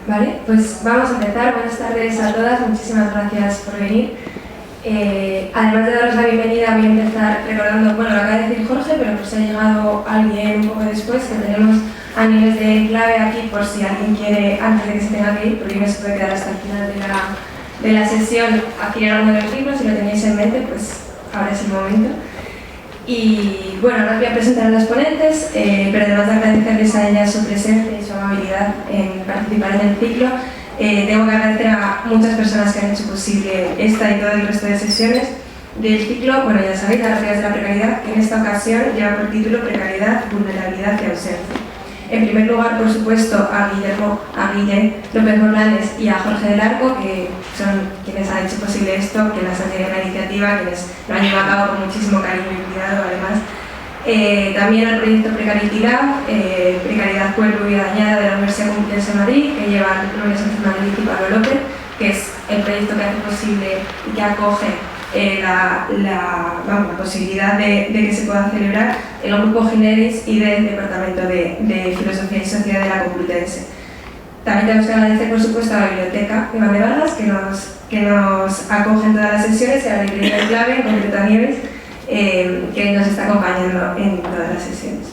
Vale, pues vamos a empezar. Buenas tardes a todas, muchísimas gracias por venir. Además de daros la bienvenida, voy a empezar recordando, bueno, lo acaba de decir Jorge, pero por si ha llegado alguien un poco después, que tenemos ángeles de clave aquí por si alguien quiere, antes de que se tenga que ir, porque no se puede quedar hasta el final de la sesión, adquirir alguno de los libros. Si lo tenéis en mente, pues ahora es el momento. Y bueno, ahora os voy a presentar a las ponentes, pero además de agradecerles a ellas su presencia y su amabilidad en participar en el ciclo, tengo que agradecer a muchas personas que han hecho posible esta y todo el resto de sesiones del ciclo. Bueno, ya sabéis, las realidades de la precariedad, que en esta ocasión lleva por título Precariedad, Vulnerabilidad y Ausencia. En primer lugar, por supuesto, a Guille López Morlanes y a Jorge del Arco, que son quienes han hecho posible esto, quienes han tenido la iniciativa, quienes lo han llevado a cabo con muchísimo cariño y cuidado, además. También al proyecto Precarity Lab, Precariedad Cuerpo y Dañada de la Universidad Complutense de Madrid, que lleva Núñez Sánchez Madrid y Pablo López, que es el proyecto que hace posible y que acoge la posibilidad de que se pueda celebrar el Grupo Generis y del Departamento de Filosofía y Sociedad de la Complutense. También tenemos que agradecer, por supuesto, a la Biblioteca Iván de Vargas, que nos acoge en todas las sesiones, y a la Librería de Clave, en concreto a Nieves, que nos está acompañando en todas las sesiones.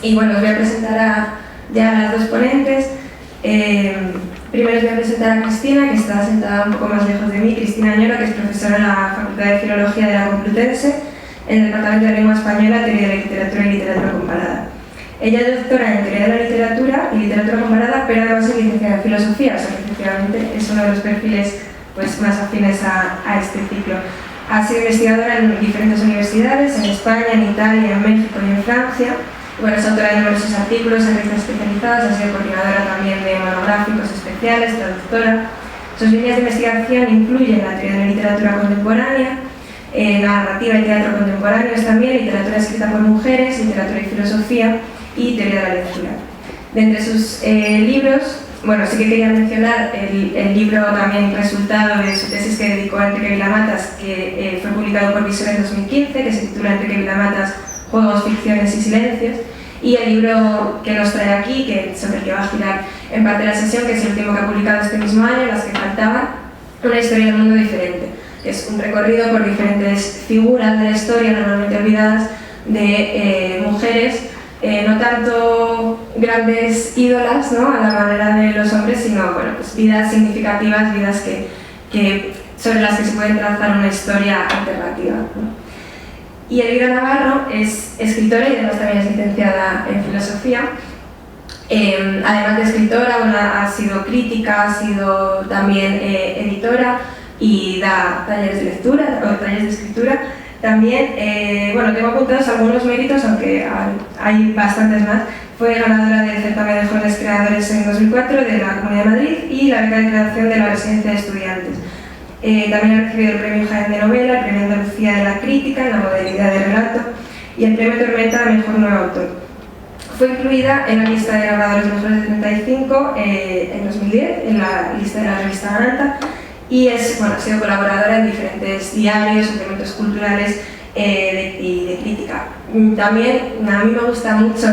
Y bueno, os voy a presentar ya a las dos ponentes. Primero os voy a presentar a Cristina, que está sentada un poco más lejos de mí. Cristina Añoro, que es profesora en la Facultad de Filología de la Complutense, en el Departamento de Lengua Española, Teoría de la Literatura y Literatura Comparada. Ella es doctora en Teoría de la Literatura y Literatura Comparada, pero además es licenciada en Filosofía, o sea que efectivamente es uno de los perfiles pues, más afines a este ciclo. Ha sido investigadora en diferentes universidades, en España, en Italia, en México y en Francia. Bueno, es autora de numerosos artículos en revistas especializadas, ha sido coordinadora también de monográficos especiales, traductora. Sus líneas de investigación incluyen la teoría de la literatura contemporánea, narrativa y teatro contemporáneos también, literatura escrita por mujeres, literatura y filosofía y teoría de la lectura. De entre sus libros, bueno, sí que quería mencionar el libro también resultado de su tesis que dedicó a Enrique Vilamatas, que fue publicado por Visor en 2015, que se titula Enrique Vilamatas, Juegos, Ficciones y Silencios, y el libro que nos trae aquí, sobre el que va a girar en parte de la sesión, que es el último que ha publicado este mismo año, Las que faltaban, una historia del mundo diferente, que es un recorrido por diferentes figuras de la historia normalmente olvidadas de mujeres, no tanto grandes ídolas, ¿no?, a la manera de los hombres, sino bueno, pues vidas significativas, vidas sobre las que se puede trazar una historia alternativa, ¿no? Y Elvira Navarro es escritora y además también es licenciada en Filosofía. Además de escritora, bueno, ha sido crítica, ha sido también editora y da talleres de lectura o talleres de escritura. También, bueno, tengo apuntados algunos méritos, aunque hay bastantes más. Fue ganadora del certamen de jóvenes creadores en 2004 de la Comunidad de Madrid y la beca de creación de la Residencia de Estudiantes. También ha recibido el premio Jaén de Novela, el premio Andalucía de la Crítica en la modalidad de relato y el premio Tormenta a Mejor Nuevo Autor. Fue incluida en la lista de grabadores mejores de 35 en 2010, en la lista de la revista Garanta, y ha sido colaboradora en diferentes diarios, suplementos culturales y de crítica. También a mí me gusta mucho,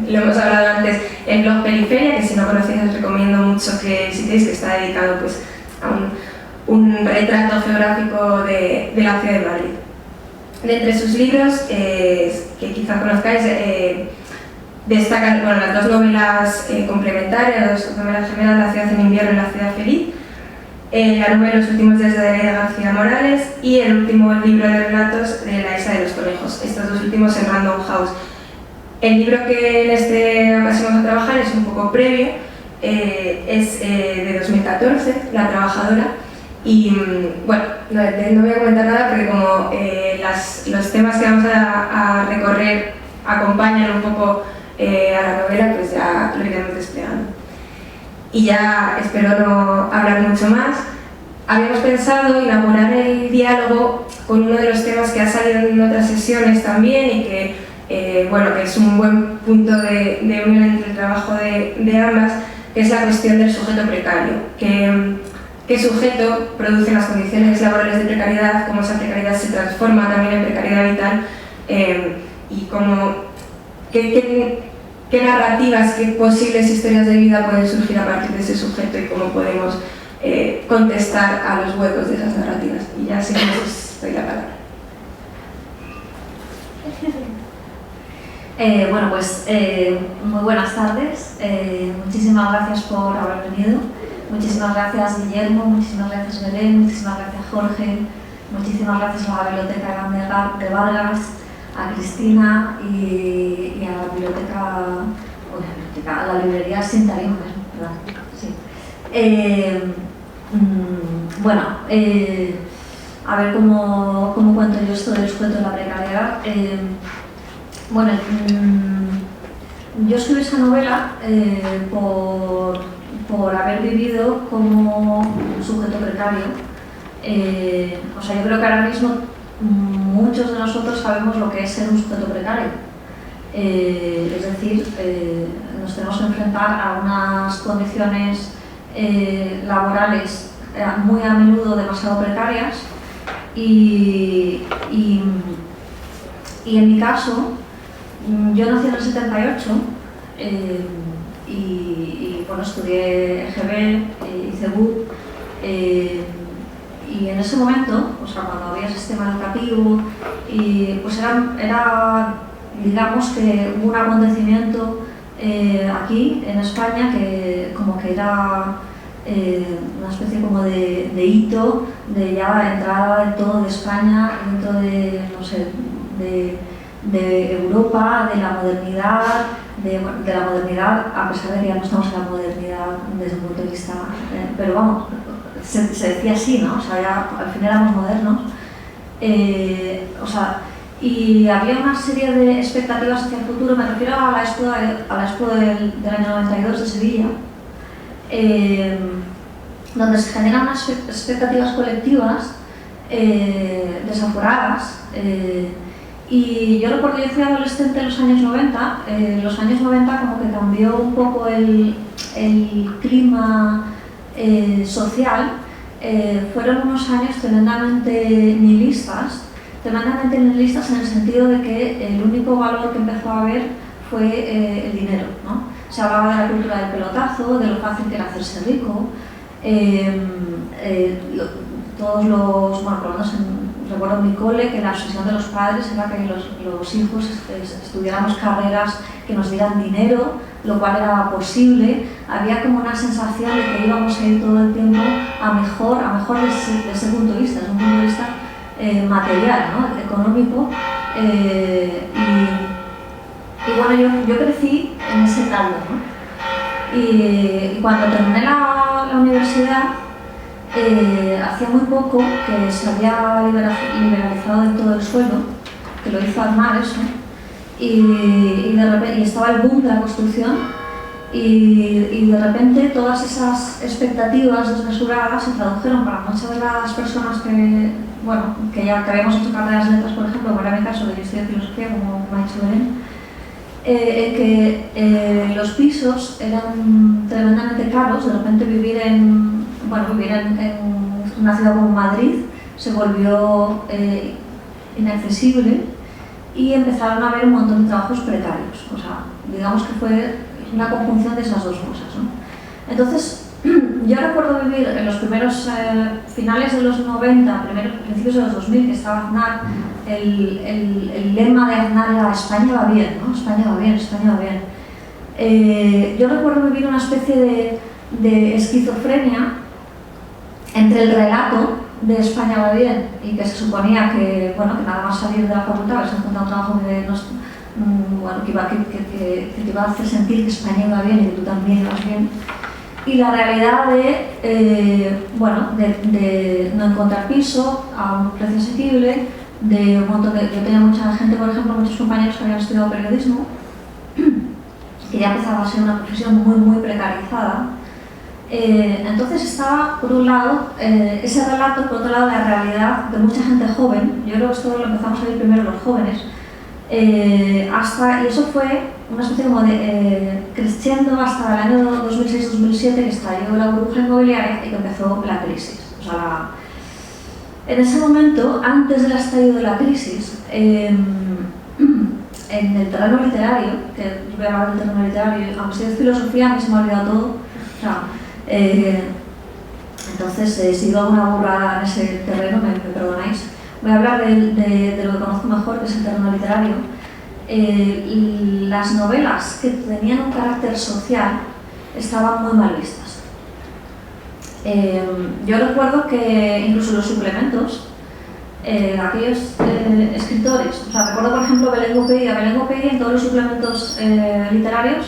lo hemos hablado antes, el blog Periferia, que si no conocéis os recomiendo mucho que visitéis, que está dedicado pues, a un retrato geográfico de la ciudad de Madrid. De entre sus libros, que quizá conozcáis, destacan las dos novelas complementarias, las dos novelas gemelas, La ciudad en invierno y La ciudad feliz, la novela Los últimos días de Adelaida García Morales y el último libro de relatos de La isla de los conejos, estos dos últimos en Random House. El libro que en esta ocasión vamos a trabajar es un poco previo, es de 2014, La trabajadora. Y bueno, no voy a comentar nada porque como los temas que vamos a recorrer acompañan un poco a la novela, pues ya lo iremos desplegando. Y ya espero no hablar mucho más. Habíamos pensado inaugurar el diálogo con uno de los temas que ha salido en otras sesiones también y que, bueno, que es un buen punto de unión entre el trabajo de ambas, que es la cuestión del sujeto precario. ¿Qué sujeto produce las condiciones laborales de precariedad? ¿Cómo esa precariedad se transforma también en precariedad vital? Y cómo, qué narrativas, qué posibles historias de vida pueden surgir a partir de ese sujeto y cómo podemos contestar a los huecos de esas narrativas. Y ya si no os doy la palabra. Bueno, pues muy buenas tardes. Muchísimas gracias por haber venido. Muchísimas gracias Guillermo, muchísimas gracias Belén, muchísimas gracias Jorge, muchísimas gracias a la Biblioteca de Vargas, a Cristina y a la biblioteca, a la librería Sin Tarimas, ¿verdad? Sí. Bueno, a ver cómo cuento yo esto del sujeto de la precariedad. Bueno, yo escribí esa novela por haber vivido como sujeto precario. O sea, yo creo que ahora mismo muchos de nosotros sabemos lo que es ser un sujeto precario. Es decir, nos tenemos que enfrentar a unas condiciones laborales muy a menudo demasiado precarias y en mi caso, yo nací en el 78 y bueno, estudié EGB, hice BUP y en ese momento, o sea, cuando había sistema educativo, pues era, digamos que hubo un acontecimiento aquí en España que como que era una especie como de hito de ya la entrada de todo de España dentro de, no sé, de Europa, de la modernidad, a pesar de que ya no estamos en la modernidad desde un punto de vista, pero vamos, se decía así, ¿no? O sea, ya al fin éramos modernos. O sea, y había una serie de expectativas hacia el futuro, me refiero a la Expo del año 92 de Sevilla, donde se generan unas expectativas colectivas desaforadas. Y yo recuerdo, yo fui adolescente en los años 90, los años 90 como que cambió un poco el clima social, fueron unos años tremendamente nihilistas en el sentido de que el único valor que empezó a haber fue el dinero, ¿no? Se hablaba de la cultura del pelotazo, de lo fácil que era hacerse rico, todos los, bueno, por lo menos recuerdo en mi cole que la obsesión de los padres era que los hijos estudiáramos carreras que nos dieran dinero, lo cual era posible. Había como una sensación de que íbamos a ir todo el tiempo a mejor desde ese punto de vista, desde un punto de vista material, ¿no? Económico. Y bueno, yo crecí en ese caldo, ¿no? Y cuando terminé la universidad, hacía muy poco que se había liberalizado del todo el suelo, que lo hizo Aznar eso, y de repente estaba el boom de la construcción y de repente todas esas expectativas desmesuradas se tradujeron para muchas de las personas que habíamos hecho carreras de letras, por ejemplo, como era mi caso, que yo estudié filosofía, como ha dicho Belén, que los pisos eran tremendamente caros. De repente vivir en una ciudad como Madrid se volvió inaccesible y empezaron a haber un montón de trabajos precarios. O sea, digamos que fue una conjunción de esas dos cosas, ¿no? Entonces, yo recuerdo vivir en los primeros finales de los 90, principios de los 2000, que estaba Aznar, el lema de Aznar era España va bien, ¿no? España va bien, España va bien. Yo recuerdo vivir una especie de esquizofrenia entre el relato de España va bien y que se suponía que, bueno, que nada más salir de la facultad habías encontrado un trabajo que te iba a hacer sentir que España iba bien y que tú también ibas bien, y la realidad de no encontrar piso a un precio asequible, de un montón de... Yo tenía mucha gente, por ejemplo, muchos compañeros que habían estudiado periodismo, que ya empezaba a ser una profesión muy, muy precarizada. Entonces estaba, por un lado, ese relato, por otro lado, la realidad de mucha gente joven. Yo creo que esto lo empezamos a ver primero los jóvenes, y eso fue una especie como de creciendo hasta el año 2006-2007, que estalló la burbuja inmobiliaria y que empezó la crisis. O sea, en ese momento, antes del estallido de la crisis, en el terreno literario, que yo voy a hablar del terreno literario, aunque sea de filosofía, a mí se me ha olvidado todo. O sea, entonces, si digo alguna burrada en ese terreno, me perdonáis. Voy a hablar de lo que conozco mejor, que es el terreno literario. Las novelas que tenían un carácter social estaban muy mal vistas. Yo recuerdo que incluso los suplementos, aquellos escritores, o sea, recuerdo por ejemplo Belén Gopegui en todos los suplementos literarios,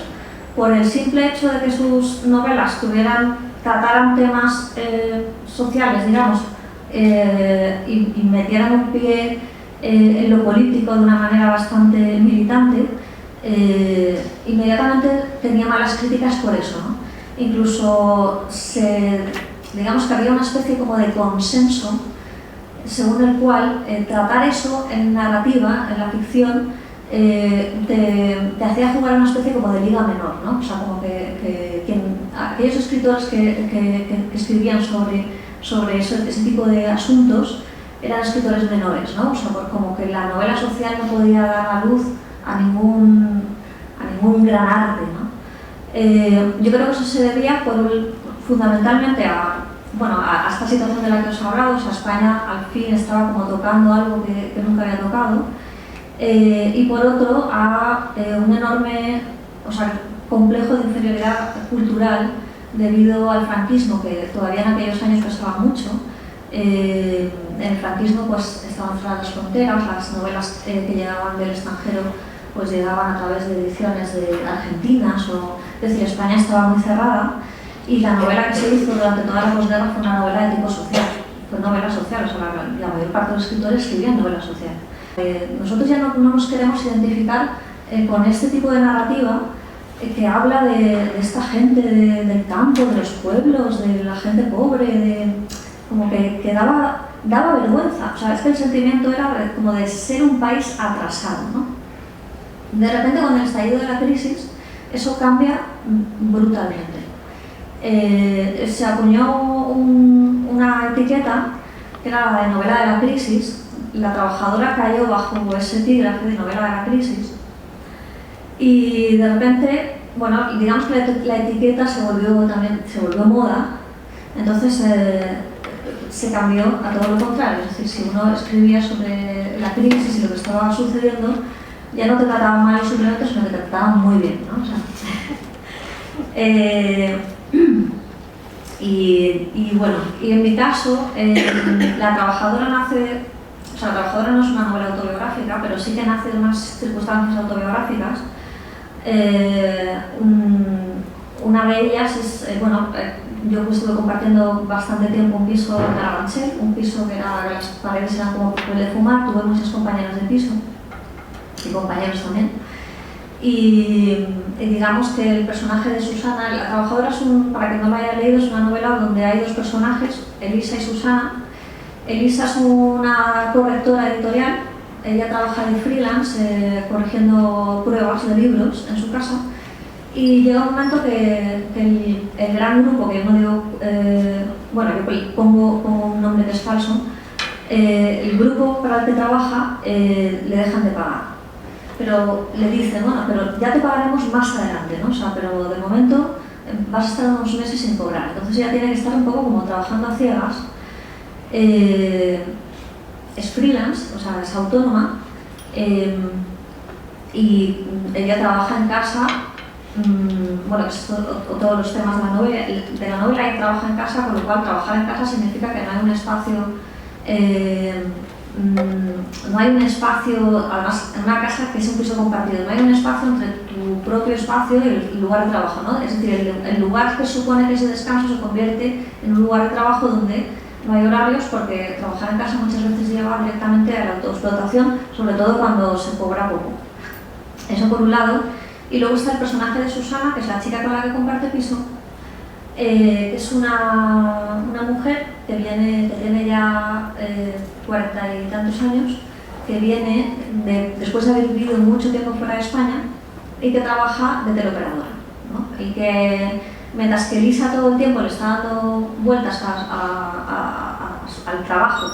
por el simple hecho de que sus novelas trataran temas sociales, digamos, y metieran un pie en lo político de una manera bastante militante, inmediatamente tenía malas críticas por eso, ¿no? Incluso digamos que había una especie como de consenso según el cual tratar eso en narrativa, en la ficción, te hacía jugar una especie como de liga menor, ¿no? O sea, como que aquellos escritores que escribían sobre ese tipo de asuntos eran escritores menores, ¿no? O sea, como que la novela social no podía dar a luz a ningún gran arte, ¿no? Yo creo que eso se debía fundamentalmente a esta situación de la que os he hablado. O sea, España al fin estaba como tocando algo que nunca había tocado, y por otro a un enorme, complejo de inferioridad cultural debido al franquismo, que todavía en aquellos años pesaba mucho. En el franquismo pues estaban cerradas las fronteras, las novelas que llegaban del extranjero pues llegaban a través de ediciones de argentinas, es decir, España estaba muy cerrada, y la novela que se hizo durante toda la posguerra fue una novela de tipo social, fue novela social, o sea, la mayor parte de los escritores escribían novela social. Nosotros ya no nos queremos identificar con este tipo de narrativa que habla de esta gente del campo, de los pueblos, de la gente pobre, como que daba vergüenza. O sea, es que el sentimiento era como de ser un país atrasado, ¿no? De repente, con el estallido de la crisis, eso cambia brutalmente. Se acuñó una etiqueta que era la de novela de la crisis. La trabajadora cayó bajo ese epígrafe de novela de la crisis, y de repente, bueno, digamos que la etiqueta se volvió moda. Entonces se cambió a todo lo contrario, es decir, si uno escribía sobre la crisis y lo que estaba sucediendo, ya no te trataban mal los suplementos, sino que te trataban muy bien, ¿no? O sea, y bueno, y en mi caso, La trabajadora nace, o sea, La trabajadora no es una novela autobiográfica, pero sí que nace de unas circunstancias autobiográficas. Una de ellas es, yo estuve compartiendo bastante tiempo un piso en Carabanchel, un piso que las paredes eran como papel de fumar. Tuve muchas compañeras de piso y compañeros también. Y digamos que el personaje de Susana, La trabajadora, para quien no lo haya leído, es una novela donde hay dos personajes, Elisa y Susana. Elisa es una correctora editorial, ella trabaja de freelance corrigiendo pruebas de libros en su casa, y llega un momento que el gran grupo, que yo no digo, yo pongo un nombre que es falso, el grupo para el que trabaja le dejan de pagar. Pero le dicen, bueno, pero ya te pagaremos más adelante, ¿no? O sea, pero de momento vas a estar unos meses sin cobrar. Entonces ella tiene que estar un poco como trabajando a ciegas. Es freelance, o sea, es autónoma, y ella trabaja en casa. Que es todos los temas de la novela, ella trabaja en casa, con lo cual trabajar en casa significa que no hay un espacio, además en una casa que es un piso compartido, no hay un espacio entre tu propio espacio y el lugar de trabajo, ¿no? Es decir, el lugar que supone que es de descanso se convierte en un lugar de trabajo donde no hay horarios, porque trabajar en casa muchas veces lleva directamente a la autoexplotación, sobre todo cuando se cobra poco. Eso por un lado. Y luego está el personaje de Susana, que es la chica con la que comparte piso, que es una mujer que tiene ya 40 y tantos años, que viene después de haber vivido mucho tiempo fuera de España y que trabaja de teleoperadora, ¿no? Y que mientras que Elisa todo el tiempo le está dando vueltas al trabajo,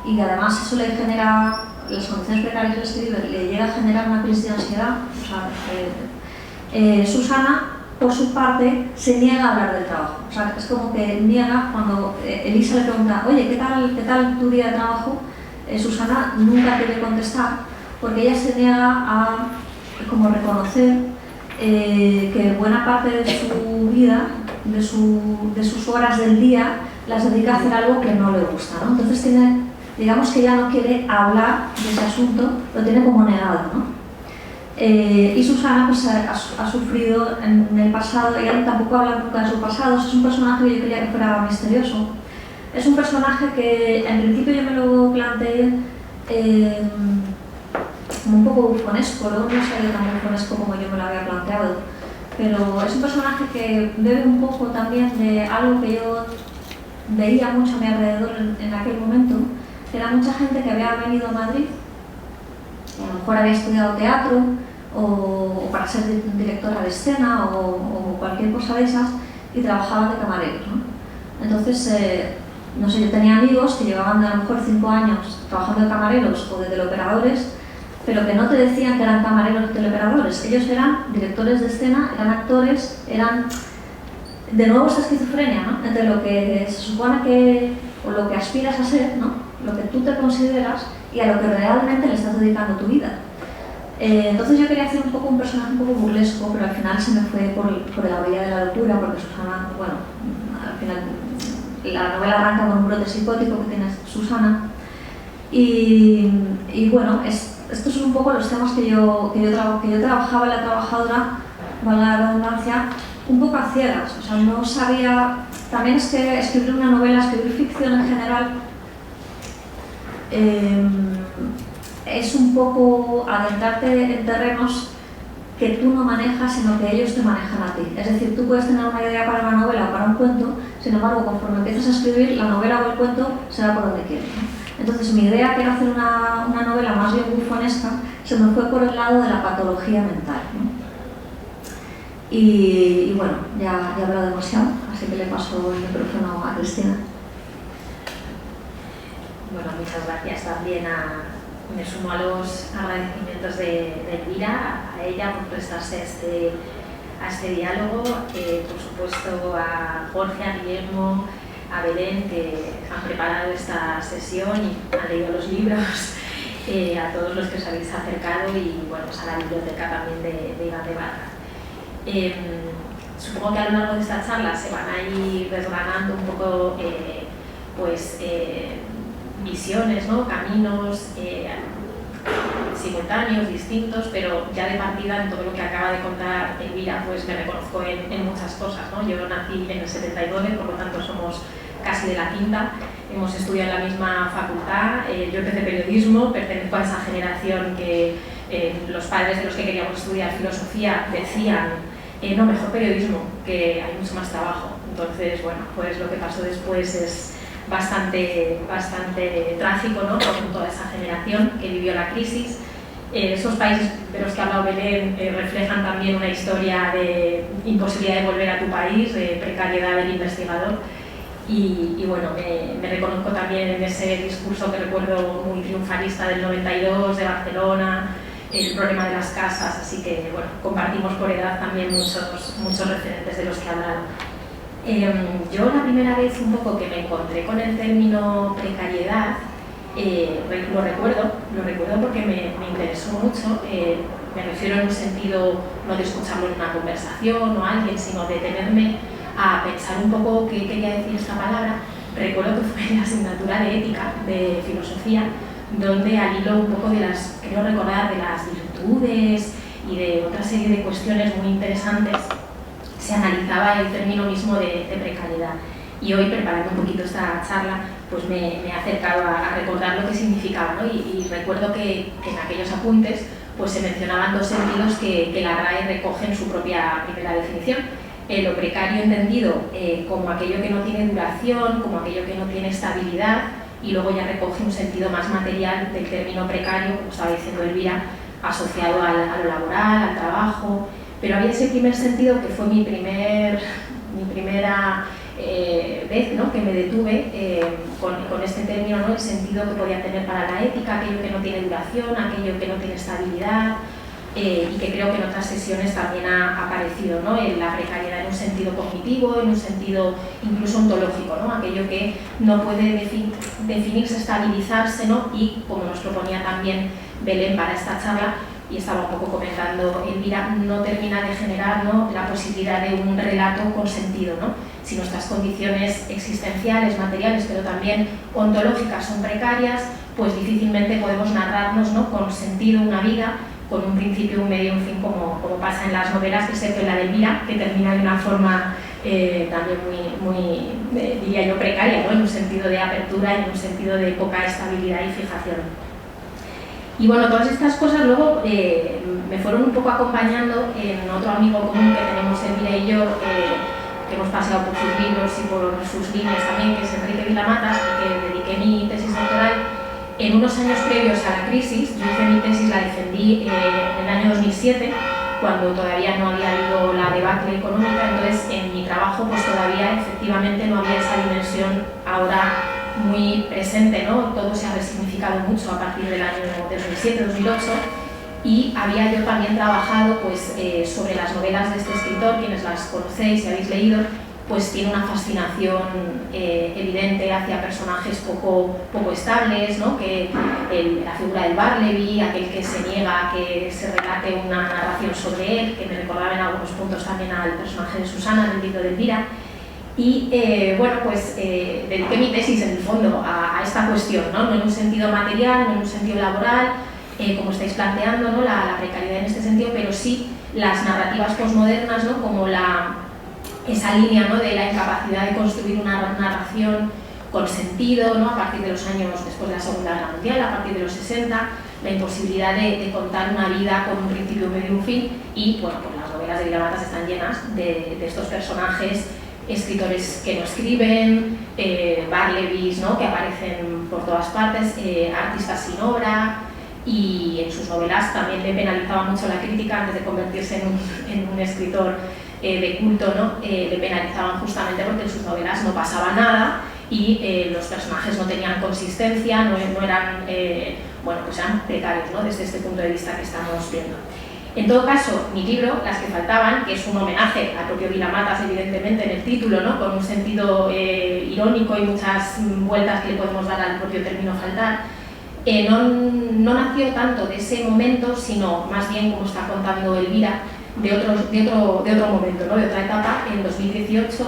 y que además eso le genera las condiciones precarias en las que vive le llega a generar una crisis de ansiedad. O sea, Susana, por su parte, se niega a hablar del trabajo. O sea, es como que niega cuando Elisa le pregunta, oye, ¿qué tal tu día de trabajo? Susana nunca quiere contestar porque ella se niega a como reconocer que buena parte de su vida, de sus horas del día, las dedica a hacer algo que no le gusta, ¿no? Entonces digamos que ya no quiere hablar de ese asunto, lo tiene como negado, ¿no? Y Susana pues, ha sufrido en el pasado, ella tampoco habla nunca de su pasado, es un personaje que yo quería que fuera misterioso. Es un personaje que en principio yo me lo planteé como un poco bufonesco, luego no salió tan bufonesco como yo me lo había planteado, pero es un personaje que bebe un poco también de algo que yo veía mucho a mi alrededor en aquel momento, que era mucha gente que había venido a Madrid, a lo mejor había estudiado teatro o para ser directora de escena o cualquier cosa de esas y trabajaban de camareros, ¿no? Entonces, no sé, yo tenía amigos que llevaban a lo mejor 5 años trabajando de camareros o de teleoperadores, pero que no te decían que eran camareros o teleoperadores. Ellos eran directores de escena, eran actores, eran... De nuevo esta esquizofrenia, ¿no? Entre lo que se supone que... o lo que aspiras a ser, ¿no? Lo que tú te consideras y a lo que realmente le estás dedicando tu vida. Entonces yo quería hacer un personaje un poco burlesco, pero al final se me fue por la vía de la locura, porque Susana, bueno, al final la novela arranca con un brote psicótico que tiene Susana. Y bueno, estos son un poco los temas que yo trabajaba en La Trabajadora, valga la redundancia, un poco a ciegas. O sea, no sabía... También es que escribir una novela, escribir ficción en general, es un poco adentrarte en terrenos que tú no manejas, sino que ellos te manejan a ti. Es decir, tú puedes tener una idea para una novela o para un cuento, sin embargo, conforme empiezas a escribir, la novela o el cuento se va por donde quieres, ¿no? Entonces, mi idea, que era hacer una novela más bien bufonesca, se me fue por el lado de la patología mental, ¿no? Y bueno, ya he hablado demasiado, así que le paso el micrófono a Cristina. Bueno, muchas gracias también me sumo a los agradecimientos de Elvira, a ella por prestarse a este diálogo, por supuesto a Jorge, a Guillermo, a Belén, que han preparado esta sesión y han leído los libros, a todos los que os habéis acercado y bueno, pues a la biblioteca también de Iván de Barra. Supongo que a lo largo de esta charla se van a ir desgranando un poco visiones, ¿no? Caminos simultáneos, distintos, pero ya de partida en todo lo que acaba de contar Elvira, pues me reconozco en muchas cosas, ¿no? Yo nací en el 79, por lo tanto somos casi de la quinta, hemos estudiado en la misma facultad, yo empecé periodismo, pertenezco a esa generación que los padres de los que queríamos estudiar filosofía decían no, mejor periodismo, que hay mucho más trabajo. Entonces, bueno, pues lo que pasó después es bastante trágico, ¿no? Con toda esa generación que vivió la crisis. Esos países de los que ha hablado Belén reflejan también una historia de imposibilidad de volver a tu país, de precariedad del investigador. Y bueno, me reconozco también en ese discurso que recuerdo muy triunfalista del 92 de Barcelona, el problema de las casas, así que bueno, compartimos por edad también muchos referentes de los que hablaron. Yo la primera vez un poco que me encontré con el término precariedad, lo recuerdo porque me interesó mucho, me refiero en un sentido no de escucharlo en una conversación o a alguien, sino de detenerme a pensar un poco qué quería decir esta palabra. Recuerdo que fue la asignatura de ética, de filosofía, donde al hilo un poco creo recordar, de las virtudes y de otra serie de cuestiones muy interesantes, se analizaba el término mismo de precariedad. Y hoy, preparando un poquito esta charla, pues me he acercado a recordar lo que significaba, ¿no? Y recuerdo que en aquellos apuntes pues se mencionaban dos sentidos que la RAE recoge en su propia primera definición. Lo precario entendido como aquello que no tiene duración, como aquello que no tiene estabilidad, y luego ya recoge un sentido más material del término precario, como estaba diciendo Elvira, asociado a lo laboral, al trabajo, pero había ese primer sentido que fue mi primera vez, ¿no?, que me detuve con este término, ¿no?, el sentido que podía tener para la ética, aquello que no tiene duración, aquello que no tiene estabilidad, y que creo que en otras sesiones también ha aparecido, ¿no?, en la precariedad en un sentido cognitivo, en un sentido incluso ontológico, ¿no?, aquello que no puede definirse, estabilizarse, ¿no?, y como nos proponía también Belén para esta charla, y estaba un poco comentando Elvira, no termina de generar, ¿no?, la posibilidad de un relato con sentido, ¿no? Si nuestras condiciones existenciales, materiales, pero también ontológicas son precarias, pues difícilmente podemos narrarnos, ¿no?, con sentido una vida, con un principio, un medio, un fin, como pasa en las novelas, excepto en la de Elvira, que termina de una forma también muy diría yo, precaria, ¿no?, en un sentido de apertura y en un sentido de poca estabilidad y fijación. Y bueno, todas estas cosas luego me fueron un poco acompañando en otro amigo común que tenemos Elvira y yo, que hemos paseado por sus libros y por sus líneas también, que es Enrique Vilamatas, y que dediqué mi tesis doctoral en unos años previos a la crisis. Yo hice mi tesis, la defendí en el año 2007, cuando todavía no había habido la debacle económica, entonces en mi trabajo pues todavía efectivamente no había esa dimensión ahora muy presente, ¿no? Todo se ha resignificado mucho a partir del año 2007-2008, y había yo también trabajado pues, sobre las novelas de este escritor. Quienes las conocéis y habéis leído, pues tiene una fascinación evidente hacia personajes poco estables, ¿no?, que la figura del Barleby, aquel que se niega a que se relate una narración sobre él, que me recordaba en algunos puntos también al personaje de Susana del libro de Elvira. Y bueno, pues dediqué mi tesis en el fondo a esta cuestión, ¿no?, no en un sentido material, no en un sentido laboral, como estáis planteando, ¿no?, la precariedad en este sentido, pero sí las narrativas posmodernas, ¿no?, como esa línea, ¿no?, de la incapacidad de construir una narración con sentido, ¿no?, a partir de los años después de la Segunda Guerra Mundial, a partir de los 60, la imposibilidad de contar una vida con un principio, un medio y un fin. Y bueno, pues las novelas de Vilamatas están llenas de estos personajes, escritores que no escriben, Barlebys, ¿no?, que aparecen por todas partes, artistas sin obra, y en sus novelas también le penalizaba mucho la crítica antes de convertirse en un escritor de culto, ¿no? Le penalizaban justamente porque en sus novelas no pasaba nada y los personajes no tenían consistencia, no eran, bueno, pues eran precarios, ¿no?, desde este punto de vista que estamos viendo. En todo caso, mi libro, Las que faltaban, que es un homenaje al propio Vilamatas, evidentemente, en el título, ¿no?, con un sentido irónico y muchas vueltas que le podemos dar al propio término faltar, no nació tanto de ese momento, sino más bien, como está contando Elvira, de otro momento, ¿no?, de otra etapa, en 2018,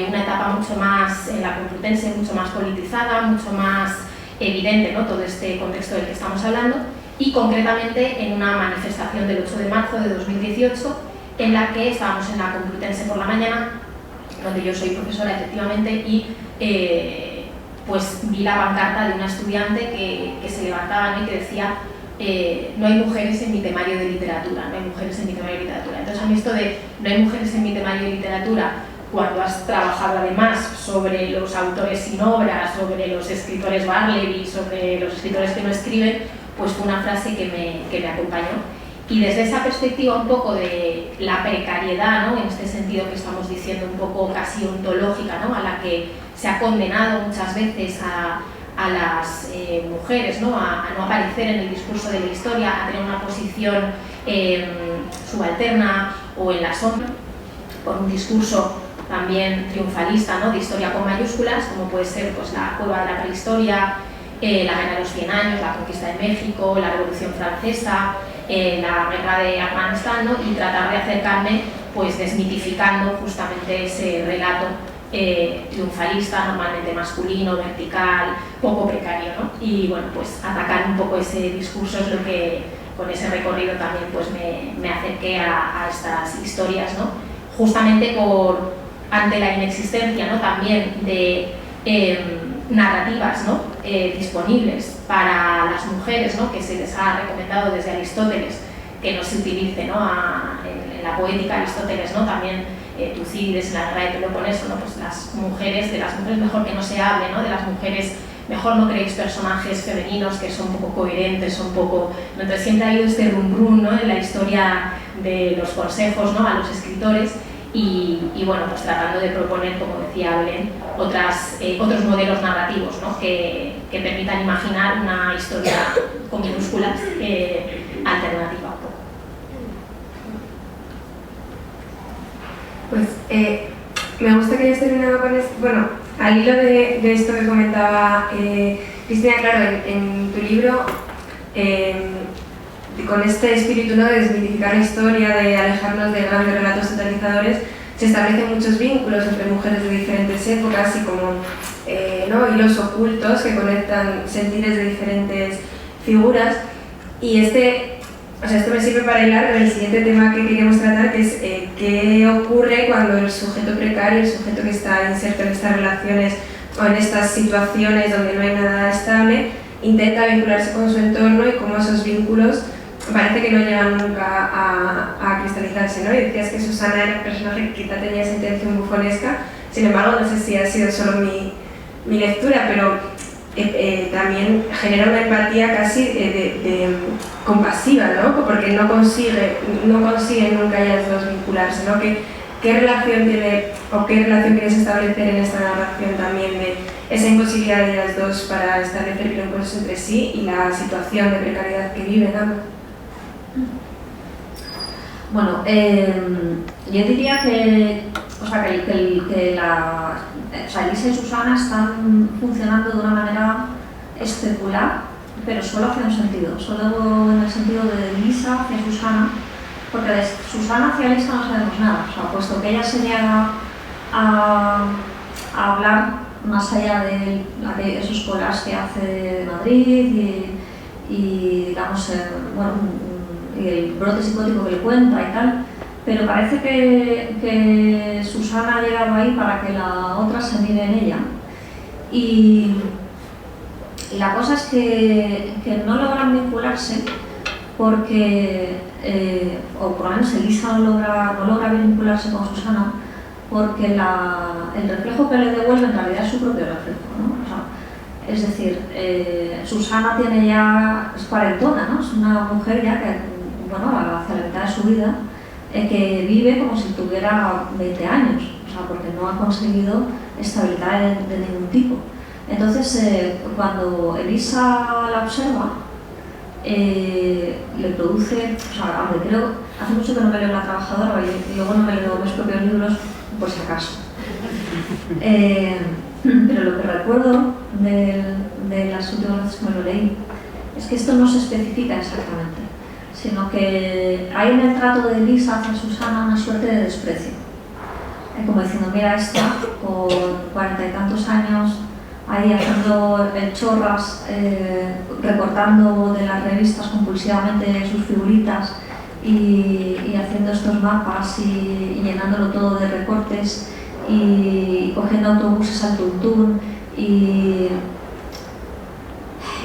una etapa mucho más en la Complutense, mucho más politizada, mucho más evidente, ¿no?, todo este contexto del que estamos hablando, y concretamente en una manifestación del 8 de marzo de 2018, en la que estábamos en la Complutense por la mañana, donde yo soy profesora efectivamente, y pues vi la pancarta de una estudiante que se levantaba, ¿no?, y que decía no hay mujeres en mi temario de literatura, no hay mujeres en mi temario de literatura. Entonces a mí esto de no hay mujeres en mi temario de literatura, cuando has trabajado además sobre los autores sin obra, sobre los escritores Barleby, sobre los escritores que no escriben, pues fue una frase que me acompañó. Y desde esa perspectiva un poco de la precariedad, ¿no?, en este sentido que estamos diciendo un poco casi ontológica, ¿no?, a la que se ha condenado muchas veces a las mujeres, ¿no?, a no aparecer en el discurso de la historia, a tener una posición subalterna o en la sombra, por un discurso también triunfalista, ¿no?, de historia con mayúsculas, como puede ser pues, la cueva de la prehistoria, la guerra de los 100 años, la conquista de México, la Revolución Francesa, la guerra de Afganistán, ¿no?, y tratar de acercarme pues desmitificando justamente ese relato triunfalista, normalmente masculino, vertical, poco precario, ¿no? Y bueno, pues atacar un poco ese discurso es lo que con ese recorrido también pues me acerqué a estas historias, ¿no?, justamente ante la inexistencia, ¿no?, también de narrativas, ¿no?, disponibles para las mujeres, ¿no?, que se les ha recomendado desde Aristóteles que no se utilice, ¿no?, en la poética Aristóteles, ¿no?, también Tucídides en la guerra de Peloponeso, ¿no?, pues de las mujeres mejor que no se hable, ¿no?, de las mujeres mejor no creéis personajes femeninos que son poco coherentes, son poco... Entonces siempre ha habido este rum rum, ¿no?, en la historia de los consejos, ¿no?, a los escritores, y bueno, pues tratando de proponer, como decía Belén, otros modelos narrativos, ¿no? que permitan imaginar una historia con minúsculas alternativa. Pues me gusta que hayas terminado con esto. Bueno, al hilo de esto que comentaba Cristina, claro, en tu libro, con este espíritu, ¿no?, de desmitificar la historia, de alejarnos de grandes relatos totalizadores, se establecen muchos vínculos entre mujeres de diferentes épocas y como ¿no?, hilos ocultos que conectan sentires de diferentes figuras. Y esto me sirve para hilar con el siguiente tema que queríamos tratar, que es qué ocurre cuando el sujeto precario, el sujeto que está inserto en estas relaciones o en estas situaciones donde no hay nada estable, intenta vincularse con su entorno y cómo esos vínculos parece que no llegan nunca a cristalizarse, ¿no? Y decías que Susana era un personaje que quizá tenía esa intención bufonesca, sin embargo, no sé si ha sido solo mi lectura, pero también genera una empatía casi compasiva, ¿no? Porque no consiguen nunca ellas dos vincularse, ¿no? ¿Qué relación quieres establecer en esta narración también de esa imposibilidad de ellas dos para establecer vínculos entre sí y la situación de precariedad que viven ambas? Bueno, yo diría que Elisa y Susana están funcionando de una manera especular, pero solo hacia un sentido, solo en el sentido de Elisa hacia Susana, porque de Susana hacia Elisa no sabemos nada, o sea, puesto que ella se niega a hablar más allá de esos colas que hace de Madrid y digamos, bueno, y el brote psicótico que le cuenta y tal, pero parece que Susana ha llegado ahí para que la otra se mire en ella. Y la cosa es que no logran vincularse porque, o por lo menos Elisa no logra vincularse con Susana porque el reflejo que le devuelve en realidad es su propio reflejo, ¿no? O sea, es decir, Susana es cuarentona, ¿no? Es una mujer ya que, bueno, hacia la mitad de su vida, que vive como si tuviera 20 años, o sea, porque no ha conseguido estabilidad de ningún tipo. Entonces, cuando Elisa la observa, le produce, o sea, aunque creo, hace mucho que no me leo La Trabajadora y luego no me leo mis propios libros, por si acaso. Pero lo que recuerdo de las últimas veces que me lo leí es que esto no se especifica exactamente, sino que hay en el trato de Elisa hacia Susana una suerte de desprecio. Como diciendo, mira esta, con 40 y tantos años, ahí haciendo chorras, recortando de las revistas compulsivamente sus figuritas y haciendo estos mapas y llenándolo todo de recortes y cogiendo autobuses al tuntún y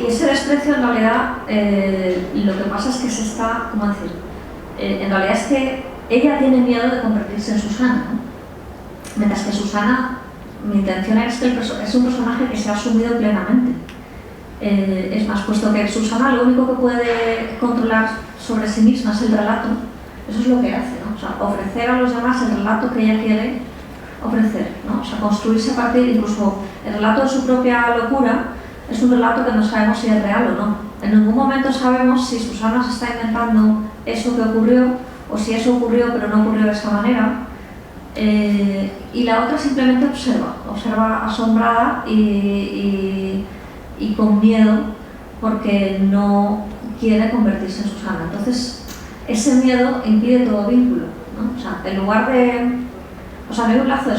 ese desprecio en realidad lo que pasa es que se está, ¿cómo decir? En realidad es que ella tiene miedo de convertirse en Susana, ¿no? Mientras que Susana, mi intención es que es un personaje que se ha asumido plenamente. Es más, puesto que Susana lo único que puede controlar sobre sí misma es el relato, eso es lo que hace, ¿no? O sea, ofrecer a los demás el relato que ella quiere ofrecer, ¿no? O sea, construirse a partir, incluso el relato de su propia locura, es un relato que no sabemos si es real o no. En ningún momento sabemos si Susana se está inventando eso que ocurrió o si eso ocurrió pero no ocurrió de esa manera. Y la otra simplemente observa asombrada y con miedo porque no quiere convertirse en Susana. Entonces, ese miedo impide todo vínculo, ¿no? O sea, en lugar de... O sea, no hay un lazo de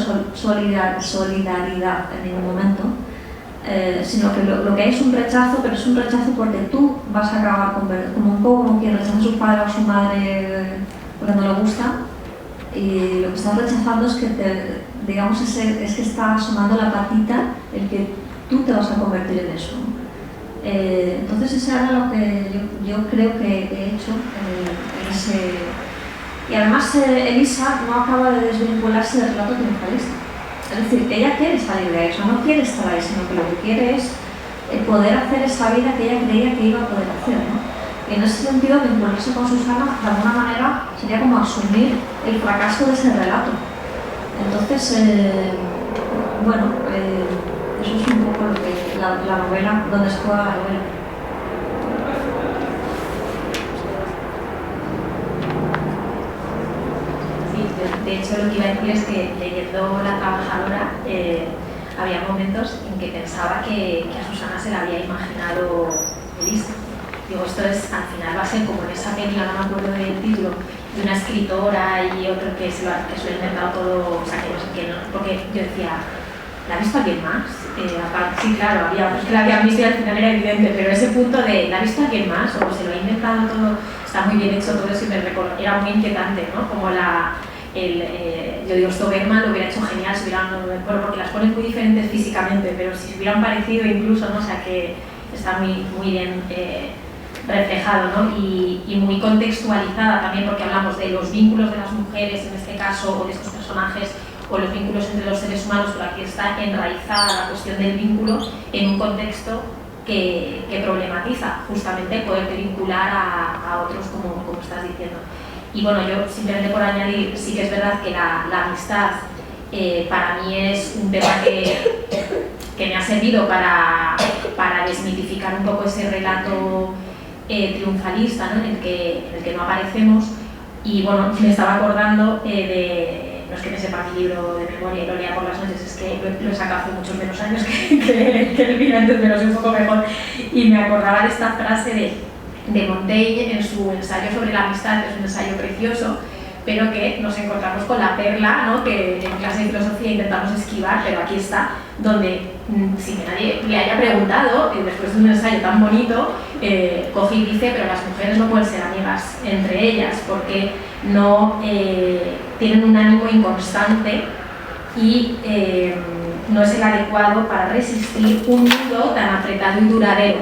solidaridad en ningún momento, sino que lo que hay es un rechazo, pero es un rechazo porque tú vas a acabar como un poco como quien rechaza a su padre o a su madre porque no le gusta, y lo que estás rechazando es que digamos es que está asomando la patita el que tú te vas a convertir en eso. Entonces eso era lo que yo creo que he hecho en ese... Y además Elisa no acaba de desvincularse del relato triunfalista. Es decir, que ella quiere salir de ahí, o sea, no quiere estar ahí, sino que lo que quiere es poder hacer esa vida que ella creía que iba a poder hacer, ¿no? Y en ese sentido, vincularse con Susana, de alguna manera, sería como asumir el fracaso de ese relato. Entonces, bueno, eso es un poco lo que la novela, donde se juega la novela. Sí, de hecho lo que iba a decir es que leyendo La trabajadora había momentos en que pensaba que a Susana se la había imaginado Elisa. Digo, esto es, al final va a ser como en esa peli, no me acuerdo del título, de una escritora y otro que se lo ha inventado todo, o sea, que no sé qué, no, porque yo decía, ¿la ha visto alguien más? Sí, claro, había otros que la habían visto y al final era evidente, pero ese punto de, ¿la ha visto alguien más? O se lo ha inventado todo, está muy bien hecho todo eso y me recuerdo, era muy inquietante, ¿no? Como yo digo, esto Bergman lo hubiera hecho genial si hubieran, bueno, porque las ponen muy diferentes físicamente, pero si se hubieran parecido incluso, ¿no? O sea, que está muy, muy bien reflejado, ¿no? Y muy contextualizada también, porque hablamos de los vínculos de las mujeres en este caso, o de estos personajes, o los vínculos entre los seres humanos, pero aquí está enraizada la cuestión del vínculo en un contexto que problematiza justamente poderte vincular a otros, como estás diciendo. Y bueno, yo simplemente por añadir, sí que es verdad que la amistad para mí es un tema que me ha servido para desmitificar un poco ese relato triunfalista, ¿no? en el que no aparecemos. Y bueno, me estaba acordando no es que me sepa mi libro de memoria y lo lea por las noches, es que lo he sacado hace muchos menos años que el vino, entonces me lo sé un poco mejor. Y me acordaba de esta frase de Montaigne en su ensayo sobre la amistad, que es un ensayo precioso, pero que nos encontramos con la perla, ¿no? Que en clase de filosofía intentamos esquivar, pero aquí está, donde sin que nadie le haya preguntado, después de un ensayo tan bonito, coge y dice, pero las mujeres no pueden ser amigas entre ellas, porque no tienen un ánimo inconstante y no es el adecuado para resistir un mundo tan apretado y duradero.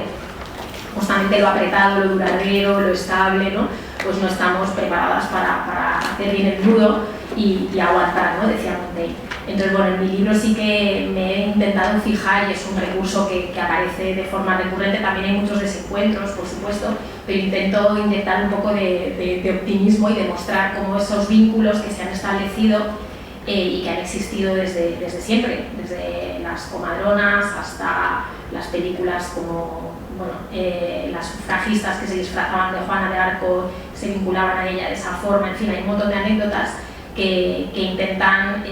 Justamente lo apretado, lo duradero, lo estable, ¿no? Pues no estamos preparadas para hacer bien el nudo y aguantar, ¿no? Decía Montaigne. Entonces, bueno, en mi libro sí que me he intentado fijar, y es un recurso que aparece de forma recurrente, también hay muchos desencuentros, por supuesto, pero intento inyectar un poco de optimismo y demostrar cómo esos vínculos que se han establecido y que han existido desde siempre, desde las comadronas hasta las películas como las sufragistas que se disfrazaban de Juana de Arco, se vinculaban a ella de esa forma, en fin, hay un montón de anécdotas que intentan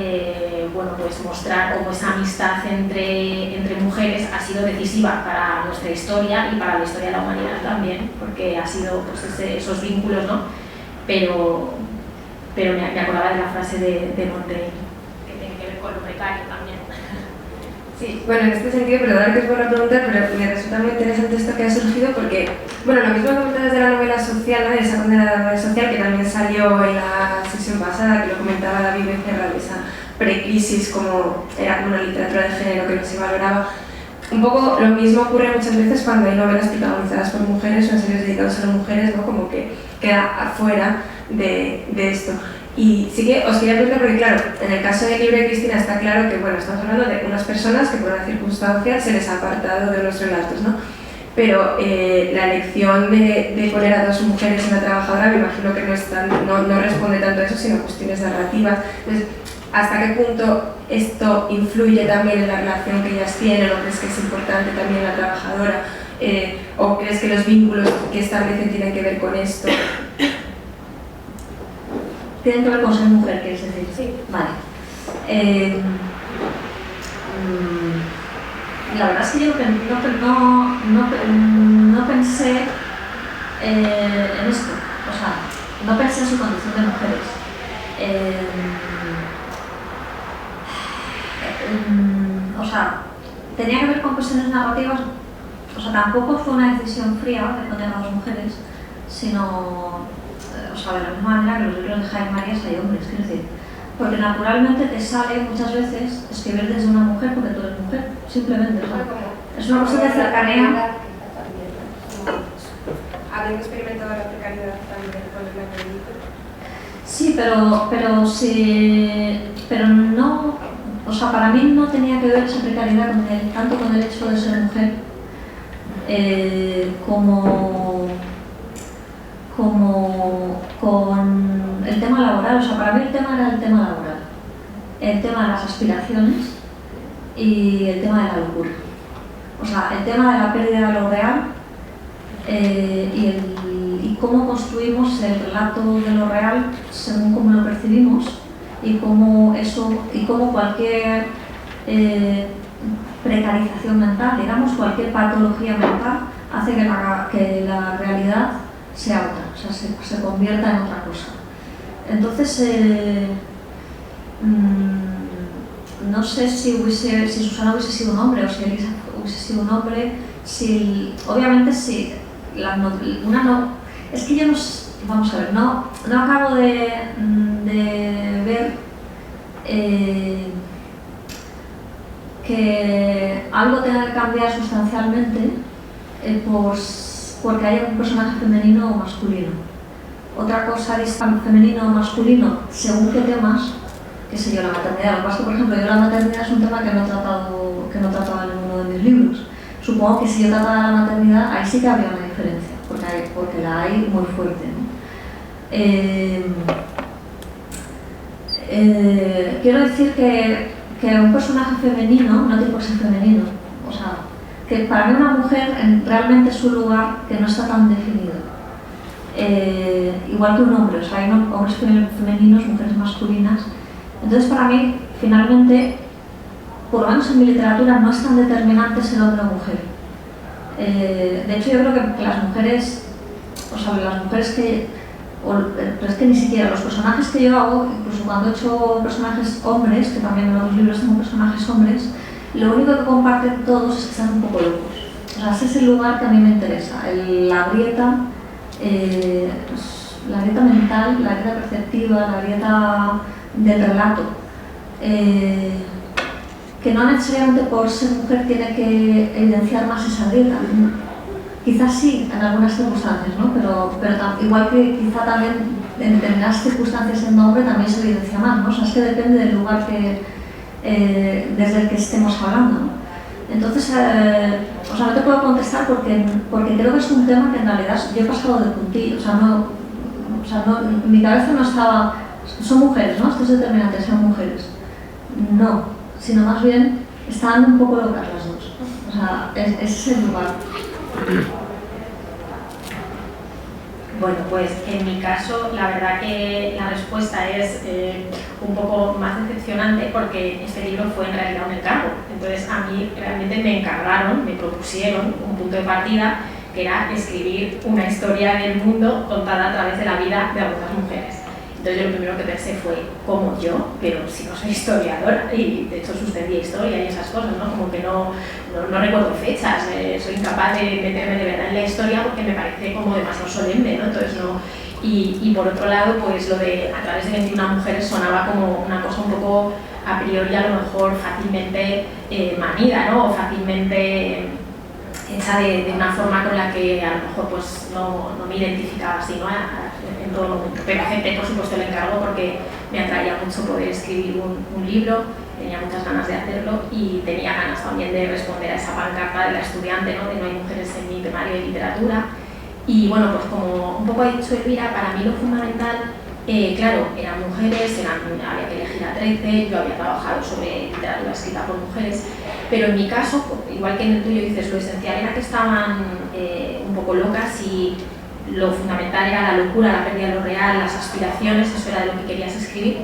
pues mostrar cómo esa amistad entre mujeres ha sido decisiva para nuestra historia y para la historia de la humanidad también, porque ha sido pues, esos vínculos, ¿no? Pero me acordaba de la frase de Montaigne, que tiene que ver con lo precario también. Sí, bueno, en este sentido, perdón que os vuelva a preguntar, pero me resulta muy interesante esto que ha surgido porque, bueno, lo mismo que comentabas de la novela social, ¿no? De esa condenada novela social que también salió en la sesión pasada, que lo comentaba David Becerra, de esa precrisis, como era como una literatura de género que no se valoraba. Un poco lo mismo ocurre muchas veces cuando hay novelas protagonizadas por mujeres o ensayos dedicados a las mujeres, ¿no? Como que queda afuera de esto. Y sí que os quería preguntar, porque claro, en el caso del libro de Cristina está claro que, bueno, estamos hablando de unas personas que por una circunstancia se les ha apartado de los relatos, ¿no? Pero la elección de poner a dos mujeres en La trabajadora me imagino que no responde tanto a eso, sino a cuestiones narrativas. Entonces, ¿hasta qué punto esto influye también en la relación que ellas tienen, o crees que es importante también La trabajadora? ¿O crees que los vínculos que establecen tienen que ver con esto? ¿Tienen que ver con ser mujer, quieres decir? Sí. Vale. La verdad es que yo no pensé en esto, o sea, no pensé en su condición de mujeres. O sea, tenía que ver con cuestiones narrativas, o sea, tampoco fue una decisión fría de poner a dos mujeres, sino... O sea, de la misma manera que los libros de Jaime Marías hay hombres, quiero decir, porque naturalmente te sale muchas veces escribir desde una mujer porque tú eres mujer, simplemente. O sea, es una cuestión de cercanía. ¿Habéis experimentado la precariedad también con el académico? Sí, pero no, o sea, para mí no tenía que ver esa precariedad tanto con el hecho de ser mujer como con el tema laboral. O sea, para mí el tema era el tema laboral. el tema de las aspiraciones y el tema de la locura. O sea, el tema de la pérdida de lo real y cómo construimos el relato de lo real según cómo lo percibimos y cómo cualquier precarización mental, digamos, cualquier patología mental hace que la realidad sea otra, o sea, se convierta en otra cosa. Entonces, no sé si Susana hubiese sido un hombre o si Elisa hubiese sido un hombre, obviamente si es que yo vamos a ver, no acabo de ver que algo tenga que cambiar sustancialmente porque haya un personaje femenino o masculino. Otra cosa es femenino o masculino según qué temas, qué sé yo, la maternidad. Lo que pasa es que, por ejemplo, yo la maternidad es un tema que no he tratado en ninguno de mis libros. Supongo que si yo tratara la maternidad, ahí sí que habría una diferencia, porque la hay muy fuerte, ¿no? Quiero decir que un personaje femenino no tiene por qué ser femenino. O sea, que para mí una mujer realmente es un lugar que no está tan definido. Igual que un hombre, o sea, hay hombres femeninos, mujeres masculinas. Entonces, para mí, finalmente, por lo menos en mi literatura, no es tan determinante ser hombre o mujer. De hecho, yo creo que las mujeres, pero es que ni siquiera los personajes que yo hago, incluso cuando he hecho personajes hombres, que también en los libros tengo personajes hombres, lo único que comparten todos es que están un poco locos. O sea, ese es el lugar que a mí me interesa, la grieta mental, la grieta perceptiva, la grieta del relato. Que no necesariamente por ser mujer tiene que evidenciar más esa grieta. Quizás sí, en algunas circunstancias, ¿no? Pero igual que quizá también en determinadas circunstancias siendo hombre también se evidencia más, ¿no? O sea, es que depende del lugar desde el que estemos hablando, ¿no? Entonces, no te puedo contestar porque creo que es un tema que en realidad yo he pasado de puntillo, mi cabeza no estaba, son mujeres, ¿no? Esto es determinante, son mujeres. No, sino más bien estaban un poco locas las dos. O sea, ese es el lugar. Bueno, pues en mi caso la verdad que la respuesta es un poco más decepcionante porque este libro fue en realidad un encargo. Entonces a mí realmente me encargaron, me propusieron un punto de partida que era escribir una historia del mundo contada a través de la vida de algunas mujeres. Entonces yo lo primero que pensé fue, como yo, pero si no soy historiadora, y de hecho suspendí historia y esas cosas, ¿no? Como que no recuerdo fechas, soy incapaz de meterme de verdad en la historia porque me parece como demasiado solemne, ¿no? Entonces no. Y por otro lado, pues lo de a través de 21 mujeres sonaba como una cosa un poco a priori a lo mejor fácilmente manida, ¿no? O fácilmente hecha de una forma con la que a lo mejor pues no me identificaba así, ¿no? En todo momento. Pero acepté, por supuesto, el encargo porque me atraía mucho poder escribir un libro, tenía muchas ganas de hacerlo y tenía ganas también de responder a esa pancarta de la estudiante, ¿no? De no hay mujeres en mi temario de literatura. Y bueno, pues como un poco ha dicho Elvira, para mí lo fundamental, claro, eran mujeres, había que elegir a 13, yo había trabajado sobre literatura escrita por mujeres, pero en mi caso, igual que en el tuyo dices, lo esencial era que estaban un poco locas y lo fundamental era la locura, la pérdida de lo real, las aspiraciones, eso era de lo que querías escribir.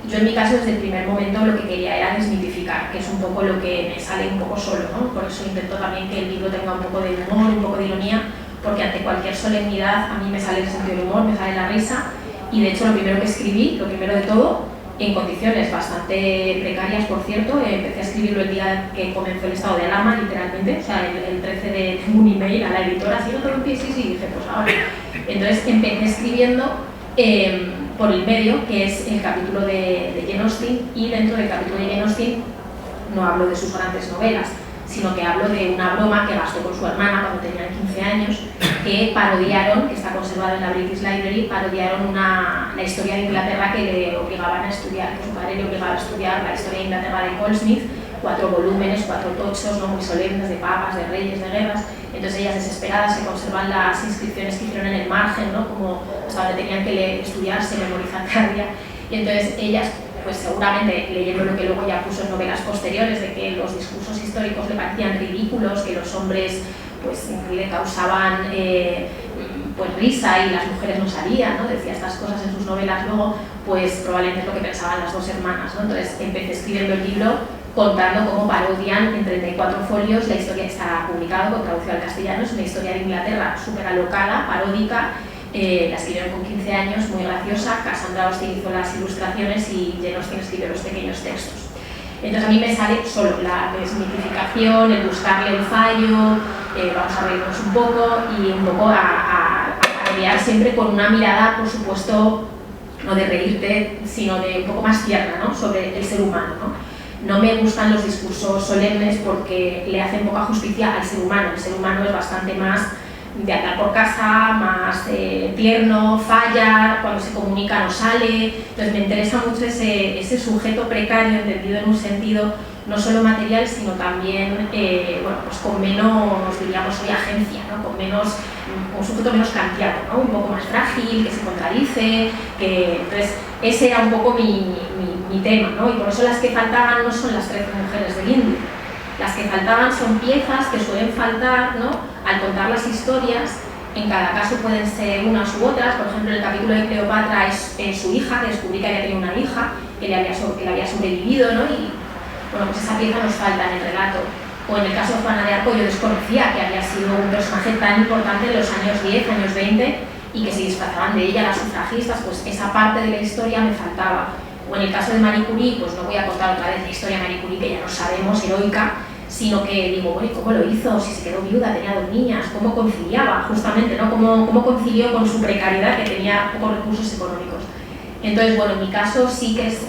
Yo en mi caso desde el primer momento lo que quería era desmitificar, que es un poco lo que me sale un poco solo, ¿no? Por eso intento también que el libro tenga un poco de humor, un poco de ironía, porque ante cualquier solemnidad a mí me sale el sentido del humor, me sale la risa, y de hecho lo primero que escribí, lo primero de todo, en condiciones bastante precarias, por cierto, empecé a escribirlo el día que comenzó el estado de alarma, literalmente, o sea, el 13 de un email a la editora, así no te rompí, sí, dije, pues ahora. Entonces empecé escribiendo por el medio, que es el capítulo de Jane Austen, y dentro del capítulo de Jane Austen no hablo de sus grandes novelas, sino que hablo de una broma que gastó con su hermana cuando tenían 15 años, que parodiaron, que está conservada en la British Library, parodiaron la historia de Inglaterra que le obligaban a estudiar, que su padre le obligaba a estudiar la historia de Inglaterra de Goldsmith, 4 volúmenes, 4 tochos, ¿no? Muy solemnes, de papas, de reyes, de guerras. Entonces ellas desesperadas se conservan las inscripciones que hicieron en el margen, ¿no? Como hasta donde tenían que estudiarse, memorizar cada día. Y entonces ellas pues seguramente leyendo lo que luego ya puso en novelas posteriores, de que los discursos históricos le parecían ridículos, que los hombres pues le causaban pues risa y las mujeres no salían, ¿no? Decía estas cosas en sus novelas luego, pues probablemente es lo que pensaban las dos hermanas, ¿no? Entonces empecé escribiendo el libro contando cómo parodian en 34 folios la historia que está publicado, con traducción al castellano, es una historia de Inglaterra súper alocada, paródica, la escribieron con 15 años, muy graciosa. Cassandra Austin hizo las ilustraciones y Jane Austen escribió los pequeños textos. Entonces a mí me sale solo la desmitificación, el buscarle el fallo, vamos a reírnos un poco y un poco a rodear siempre con una mirada, por supuesto, no de reírte, sino de un poco más tierna, ¿no? Sobre el ser humano, ¿no? No me gustan los discursos solemnes porque le hacen poca justicia al ser humano. El ser humano es bastante más de andar por casa, más tierno, falla, cuando se comunica no sale. Entonces me interesa mucho ese sujeto precario, entendido en un sentido no solo material, sino también bueno, pues con menos, diríamos hoy, agencia, ¿no? Con menos, un sujeto menos kantiano, ¿no? Un poco más frágil, que se contradice, que... Entonces ese era un poco mi tema, ¿no? Y por eso las que faltaban no son las 13 mujeres del Indio. Las que faltaban son piezas que suelen faltar, ¿no? Al contar las historias. En cada caso pueden ser unas u otras. Por ejemplo, el capítulo de Cleopatra es su hija, que descubrí que había tenido una hija, que le había sobrevivido, ¿no? Y bueno, pues esa pieza nos falta en el relato. O en el caso de Juana de Arco yo desconocía que había sido un personaje tan importante en los años 10, años 20 y que se disfrazaban de ella las sufragistas, pues esa parte de la historia me faltaba. O en el caso de Marie Curie, pues no voy a contar otra vez la historia de Marie Curie, que ya no sabemos, heroica, sino que digo, bueno, ¿y cómo lo hizo? Si se quedó viuda, tenía 2 niñas, ¿cómo conciliaba? Justamente, ¿no? ¿Cómo concilió con su precariedad, que tenía pocos recursos económicos? Entonces, bueno, en mi caso sí que es,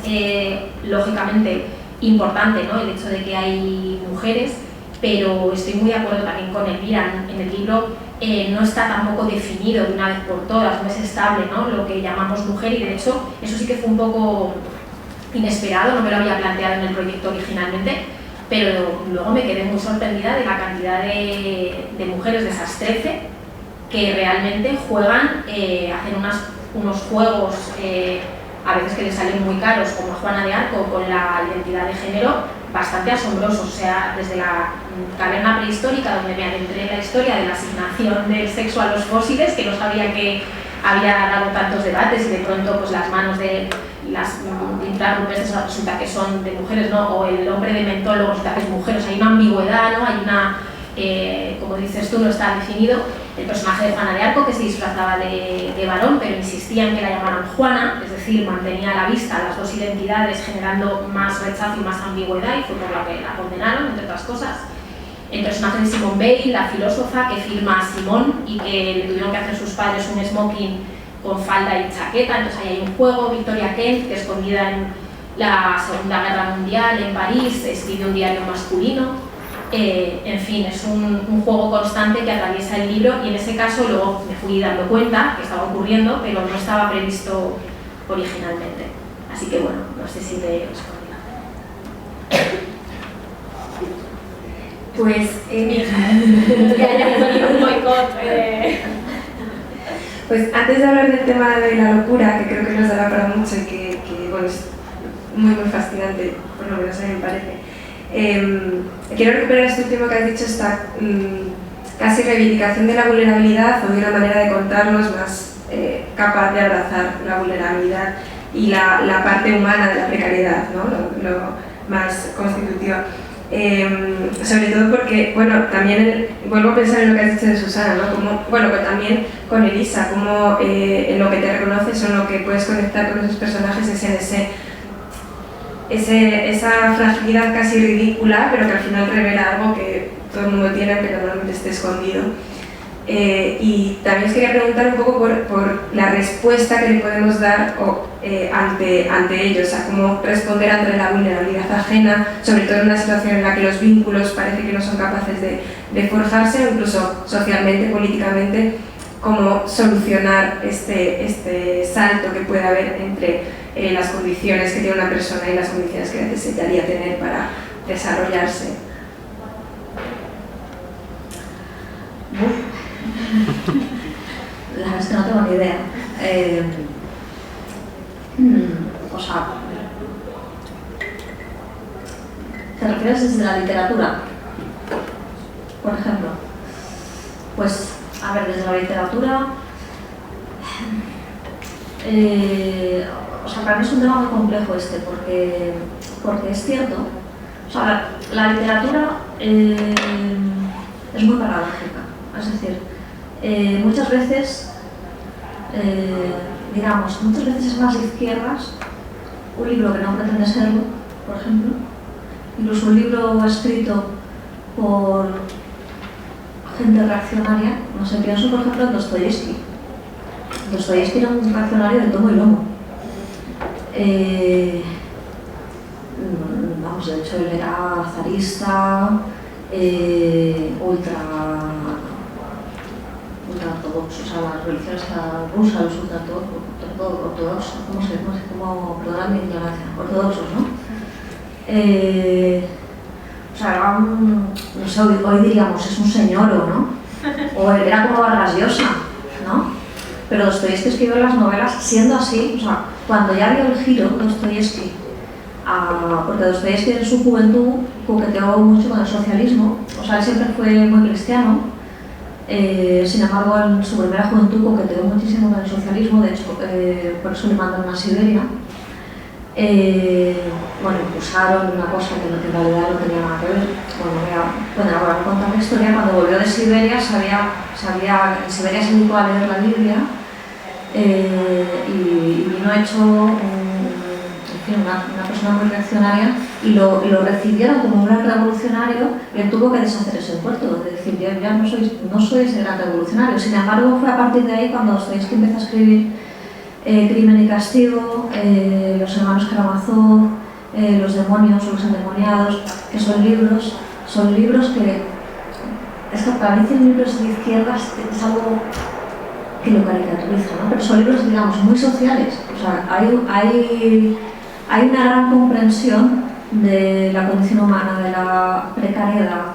lógicamente, importante, ¿no? El hecho de que hay mujeres, pero estoy muy de acuerdo también con Elvira. En el libro no está tampoco definido de una vez por todas, no es estable, ¿no? Lo que llamamos mujer, y de hecho eso sí que fue un poco inesperado, no me lo había planteado en el proyecto originalmente, pero luego me quedé muy sorprendida de la cantidad de mujeres de esas 13 que realmente juegan, hacen unos juegos a veces que les salen muy caros, como a Juana de Arco, con la identidad de género, bastante asombrosos. O sea, desde la caverna prehistórica, donde me adentré en la historia de la asignación del sexo a los fósiles, que no sabía que había dado tantos debates, y de pronto pues las manos de las pinturas rupestres resulta que son de mujeres, ¿no? O el hombre de mentólogo resulta que es mujer. O sea, hay una ambigüedad, ¿no? Hay una... como dices tú, no está definido. El personaje de Juana de Arco, que se disfrazaba de varón, pero insistía en que la llamaran Juana, es decir, mantenía a la vista las dos identidades, generando más rechazo y más ambigüedad, y fue por lo que la condenaron, entre otras cosas. El personaje de Simone Weil, la filósofa que firma a Simón y que le tuvieron que hacer sus padres un smoking con falda y chaqueta. Entonces ahí hay un juego. Victoria Kent, que escondida en la Segunda Guerra Mundial en París, escribe un diario masculino. En fin, es un juego constante que atraviesa el libro, y en ese caso luego me fui dando cuenta que estaba ocurriendo, pero no estaba previsto originalmente. Así que bueno, no sé si te respondí. Pues un boicot. Pues antes de hablar del tema de la locura, que creo que nos dará para mucho y que bueno, es muy fascinante, por lo menos a mí me parece. Quiero recuperar este último que has dicho, esta casi reivindicación de la vulnerabilidad, o de una manera de contarnos más capaz de abrazar la vulnerabilidad y la parte humana de la precariedad, ¿no? Lo más constitutiva. Sobre todo porque, bueno, también vuelvo a pensar en lo que has dicho de Susana, ¿no? Como, bueno, pues también con Elisa, como en lo que te reconoces o en lo que puedes conectar con esos personajes es esa fragilidad casi ridícula, pero que al final revela algo que todo el mundo tiene, pero normalmente esté escondido. Y también os quería preguntar un poco por la respuesta que le podemos dar ante ellos, o sea, cómo responder ante la vulnerabilidad ajena, sobre todo en una situación en la que los vínculos parece que no son capaces de forjarse, o incluso socialmente, políticamente, cómo solucionar este salto que puede haber entre las condiciones que tiene una persona y las condiciones que necesitaría tener para desarrollarse. La verdad es que no tengo ni idea. O sea, ¿Te refieres desde la literatura? Por ejemplo. Pues, a ver, desde la literatura... o sea, para mí es un tema muy complejo este, porque es cierto. O sea, la literatura es muy paradójica. Es decir, muchas veces, muchas veces es más de izquierdas un libro que no pretende serlo, por ejemplo, incluso un libro escrito por gente reaccionaria. No sé, pienso por ejemplo en Dostoyevsky. Dostoyevsky era un reaccionario de tomo y lomo. Vamos, de hecho él era zarista, ultra ortodoxo, o sea, las religiones rusas, los ultra ortodoxos, perdón mi ignorancia, ortodoxos, ¿no? O sea, era no sé, hoy diríamos, es un señoro, ¿no? O era como Vargas Llosa, ¿no? Pero Dostoyevsky escribió las novelas siendo así, o sea, cuando ya dio el giro Dostoyevsky, porque Dostoyevsky en su juventud coqueteó mucho con el socialismo, o sea, él siempre fue muy cristiano, sin embargo en su primera juventud coqueteó muchísimo con el socialismo, de hecho, por eso le mandaron a Siberia. Impulsaron una cosa que en realidad no tenía nada que ver. Bueno, ahora voy a contar la historia. Cuando volvió de Siberia, en Siberia se dedicó a leer la Biblia y vino hecho una persona muy reaccionaria y lo recibieron como un gran revolucionario y él tuvo que deshacer ese puerto, es decir, ya no soy ese gran revolucionario. Sin embargo, fue a partir de ahí cuando Dostoyevsky empezó a escribir Crimen y Castigo, Los hermanos Karamazov, Los demonios o los endemoniados, que son libros que, es que para mí 100 libros de izquierdas es algo que lo caricaturiza, ¿no? Pero son libros, digamos, muy sociales. O sea, hay una gran comprensión de la condición humana, de la precariedad.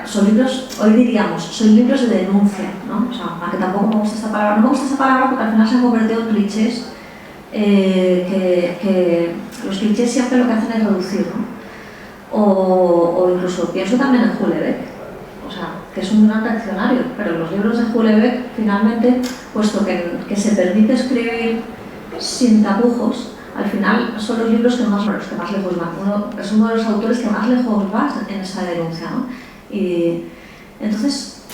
Son libros, hoy diríamos, son libros de denuncia, ¿no? O sea, aunque tampoco me gusta esta palabra, no me gusta esta palabra porque al final se han convertido en clichés, que los clichés siempre lo que hacen es reducir, ¿no? O incluso pienso también en Houellebecq, o sea, que es un gran reaccionario, pero los libros de Houellebecq, finalmente, puesto que se permite escribir sin tapujos, al final son los libros que más lejos van. Es uno de los autores que más lejos va en esa denuncia, ¿no? Y entonces,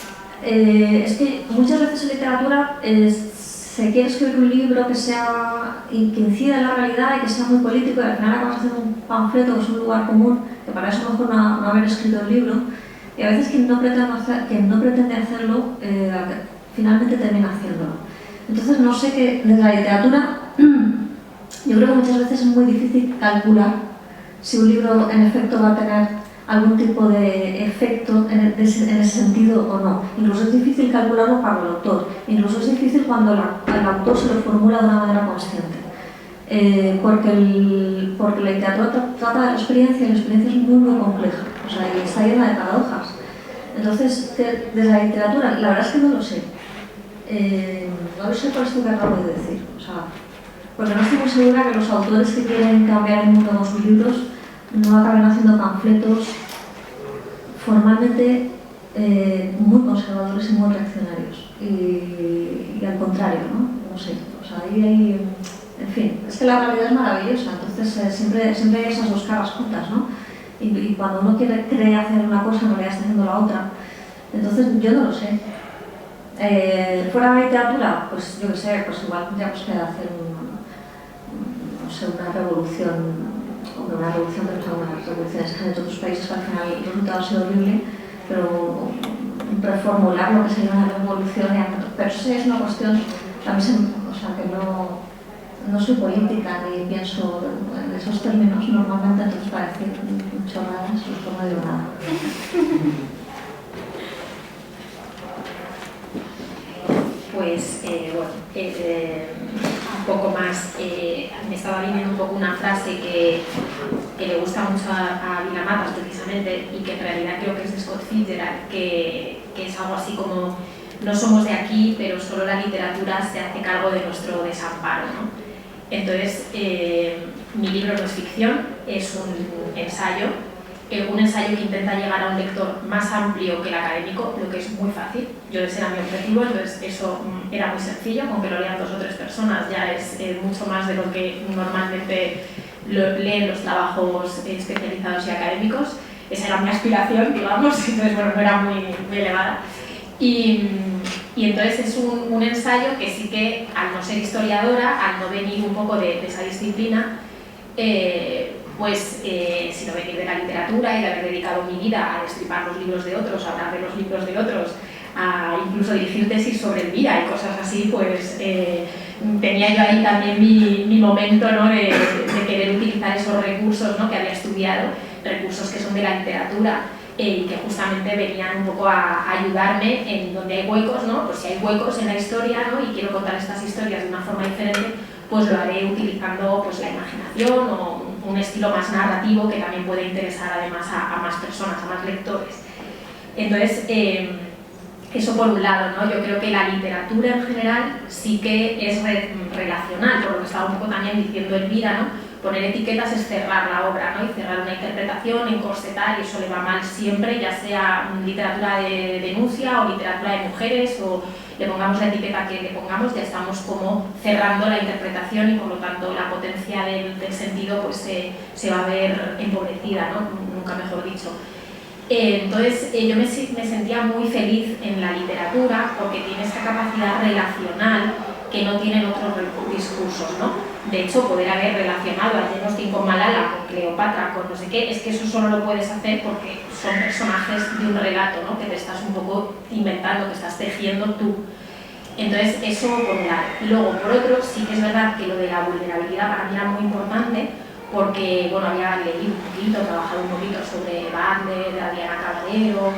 es que muchas veces en literatura se quiere escribir un libro que incida en la realidad y que sea muy político, y al final acabas haciendo un panfleto que es un lugar común, que para eso mejor no haber escrito el libro, y a veces quien no pretende hacerlo, finalmente termina haciéndolo. Entonces no sé que desde la literatura yo creo que muchas veces es muy difícil calcular si un libro en efecto va a tener algún tipo de efecto en ese sentido o no. Incluso es difícil calcularlo para el autor, incluso es difícil cuando el autor se lo formula de una manera consciente. Porque la literatura trata de la experiencia y la experiencia es muy, muy compleja, o sea, y está llena de paradojas. Entonces, desde la literatura, la verdad es que no lo sé. No lo sé por esto que acabo de decir. O sea, porque no estoy muy segura que los autores que quieren cambiar el mundo con sus libros no acaben haciendo panfletos formalmente muy conservadores y muy reaccionarios. Y al contrario, ¿no? No sé. O sea, ahí hay... En fin, es que la realidad es maravillosa, entonces siempre hay esas dos caras juntas, ¿no? Y cuando uno cree hacer una cosa, en realidad está haciendo la otra. Entonces, yo no lo sé. Fuera de la literatura, pues yo qué sé, pues igual tendríamos que hacer una revolución, pero unas revoluciones que han hecho otros países que al final el resultado ha sido horrible, pero reformular lo que sería una revolución, pero eso es una cuestión, también o sea, que no soy política ni pienso en esos términos normalmente, entonces para decir chorradas mejor no digo nada. Pues un poco más, me estaba viniendo un poco una frase que le gusta mucho a Vilamatas precisamente, y que en realidad creo que es de Scott Fitzgerald, que es algo así como: no somos de aquí, pero solo la literatura se hace cargo de nuestro desamparo, ¿no? Entonces, mi libro no es ficción, es un ensayo un ensayo que intenta llegar a un lector más amplio que el académico, lo que es muy fácil. Yo ese era mi objetivo, entonces eso era muy sencillo, con que lo lean 2 o 3 personas ya es mucho más de lo que normalmente leen los trabajos especializados y académicos. Esa era mi aspiración, digamos, entonces bueno, no era muy elevada. Y entonces es un ensayo que sí que, al no ser historiadora, al no venir un poco de esa disciplina, sino venir de la literatura y de haber dedicado mi vida a destripar los libros de otros, a hablar de los libros de otros, a incluso dirigir tesis sobre Elvira y cosas así, pues tenía yo ahí también mi momento, ¿no?, de querer utilizar esos recursos, ¿no?, que había estudiado, recursos que son de la literatura, y que justamente venían un poco a ayudarme en donde hay huecos, ¿no? Pues si hay huecos en la historia, ¿no?, y quiero contar estas historias de una forma diferente, pues lo haré utilizando pues la imaginación o un estilo más narrativo que también puede interesar además a más personas, a más lectores. Entonces, eso por un lado, ¿no? Yo creo que la literatura en general sí que es relacional, por lo que estaba un poco también diciendo Elvira, ¿no? Poner etiquetas es cerrar la obra, ¿no?, y cerrar una interpretación, encorsetar, y eso le va mal siempre, ya sea literatura de denuncia o literatura de mujeres, o le pongamos la etiqueta que le pongamos, ya estamos como cerrando la interpretación y por lo tanto la potencia del sentido pues se va a ver empobrecida, ¿no?, nunca mejor dicho. Entonces yo me sentía muy feliz en la literatura porque tiene esa capacidad relacional que no tienen otros discursos, ¿no? De hecho, poder haber relacionado a Jane Austen con Malala, con Cleopatra, con no sé qué, es que eso solo lo puedes hacer porque son personajes de un relato, ¿no?, que te estás un poco inventando, que estás tejiendo tú. Entonces, eso por un lado. Y luego, por otro, sí que es verdad que lo de la vulnerabilidad para mí era muy importante porque, bueno, había leído un poquito, trabajado un poquito sobre Butler, de Diana Caballero,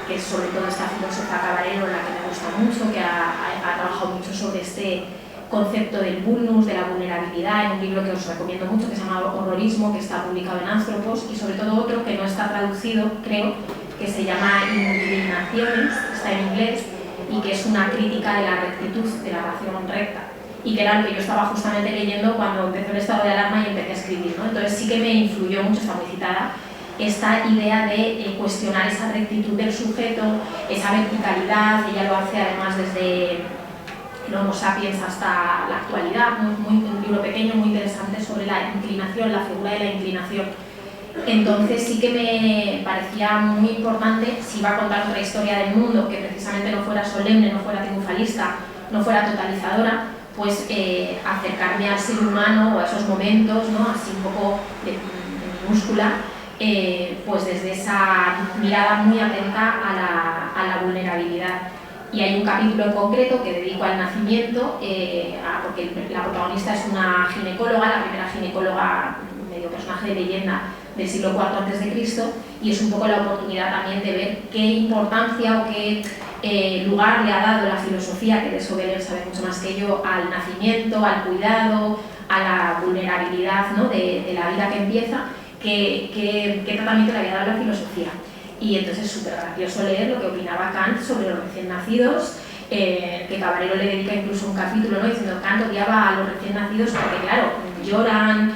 que es sobre todo esta filósofa Caballero, la que me gusta mucho, que ha trabajado mucho sobre este concepto del vulnus, de la vulnerabilidad, en un libro que os recomiendo mucho, que se llama Horrorismo, que está publicado en Anthropos, y sobre todo otro que no está traducido, creo, que se llama Inclinaciones, está en inglés, y que es una crítica de la rectitud, de la ración recta, y que era lo que yo estaba justamente leyendo cuando empezó el estado de alarma y empecé a escribir, ¿no? Entonces sí que me influyó mucho, está muy citada, esta idea de cuestionar esa rectitud del sujeto, esa verticalidad. Ella lo hace además desde el Homo sapiens hasta la actualidad, un libro pequeño, muy interesante sobre la inclinación, la figura de la inclinación. Entonces sí que me parecía muy importante, si iba a contar otra historia del mundo que precisamente no fuera solemne, no fuera triunfalista, no fuera totalizadora, pues acercarme al ser humano o a esos momentos, ¿no?, así un poco de minúscula, pues desde esa mirada muy atenta a la vulnerabilidad. Y hay un capítulo en concreto que dedico al nacimiento, porque la protagonista es una ginecóloga, la primera ginecóloga, medio personaje de leyenda del siglo IV a.C., y es un poco la oportunidad también de ver qué importancia o qué lugar le ha dado la filosofía, que de eso Beller sabe mucho más que yo, al nacimiento, al cuidado, a la vulnerabilidad, ¿no?, de la vida que empieza, qué tratamiento le había dado la filosofía. Y entonces es súper gracioso leer lo que opinaba Kant sobre los recién nacidos, que Caballero le dedica incluso un capítulo, ¿no?, diciendo que Kant odiaba a los recién nacidos porque, claro, lloran,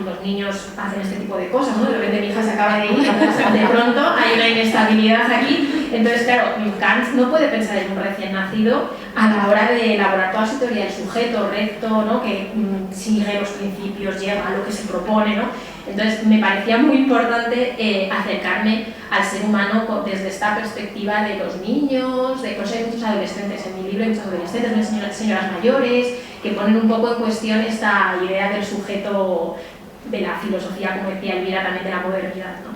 los niños hacen este tipo de cosas, ¿no? De repente mi hija se acaba de ir, de pronto hay una inestabilidad aquí. Entonces, claro, Kant no puede pensar en un recién nacido a la hora de elaborar toda su teoría del sujeto recto, ¿no?, que sigue los principios, llega a lo que se propone, ¿no? Entonces me parecía muy importante acercarme al ser humano desde esta perspectiva de los niños, de no sé, muchos adolescentes, en mi libro hay muchos adolescentes, señoras mayores, que ponen un poco en cuestión esta idea del sujeto de la filosofía, como decía Elvira, también de la modernidad, ¿no?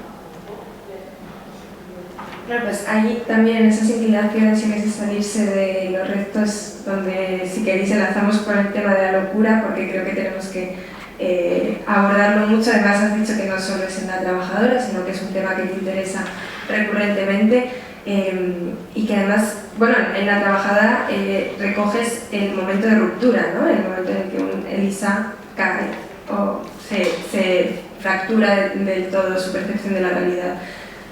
Claro, pues ahí también esas inclinaciones y ese salirse de los rectos, donde si queréis enlazamos por el tema de la locura, porque creo que tenemos que abordarlo mucho. Además has dicho que no solo es en La Trabajadora, sino que es un tema que te interesa recurrentemente, y que además, bueno, en La Trabajadora recoges el momento de ruptura, ¿no?, el momento en el que Elisa cae o se fractura del todo su percepción de la realidad.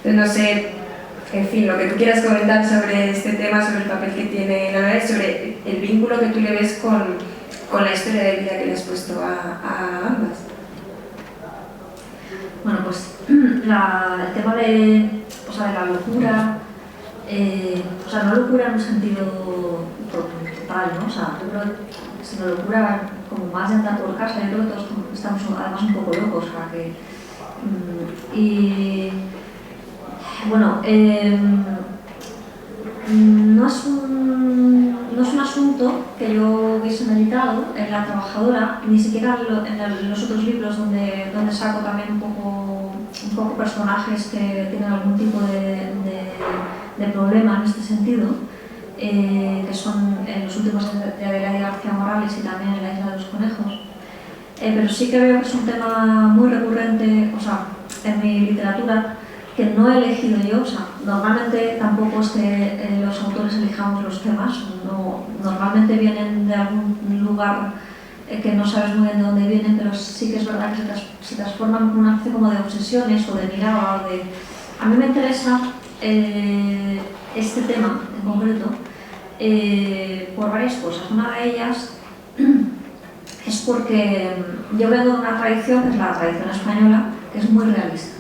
Entonces no sé, en fin, lo que tú quieras comentar sobre este tema, sobre el papel que tiene la novela, sobre el vínculo que tú le ves con la historia de vida que le has puesto a ambas. Bueno, pues el tema de la locura, no locura en un sentido total, ¿no? Yo creo que sino locura como más de andar por casa, yo creo que todos estamos además un poco locos, y bueno, no es un asunto que yo hubiese meditado en La Trabajadora, ni siquiera en los otros libros donde saco también un poco personajes que tienen algún tipo de problema en este sentido, que son en los últimos de Adelaida García Morales y también en La Isla de los Conejos. Pero sí que veo que es un tema muy recurrente, en mi literatura, que no he elegido yo. Normalmente tampoco es que los autores elijamos los temas, normalmente vienen de algún lugar que no sabes muy bien de dónde vienen, pero sí que es verdad que se transforman en una especie como de obsesiones o de mirada. A mí me interesa este tema en concreto por varias cosas. Una de ellas es porque yo vengo de una tradición, que es la tradición española, que es muy realista.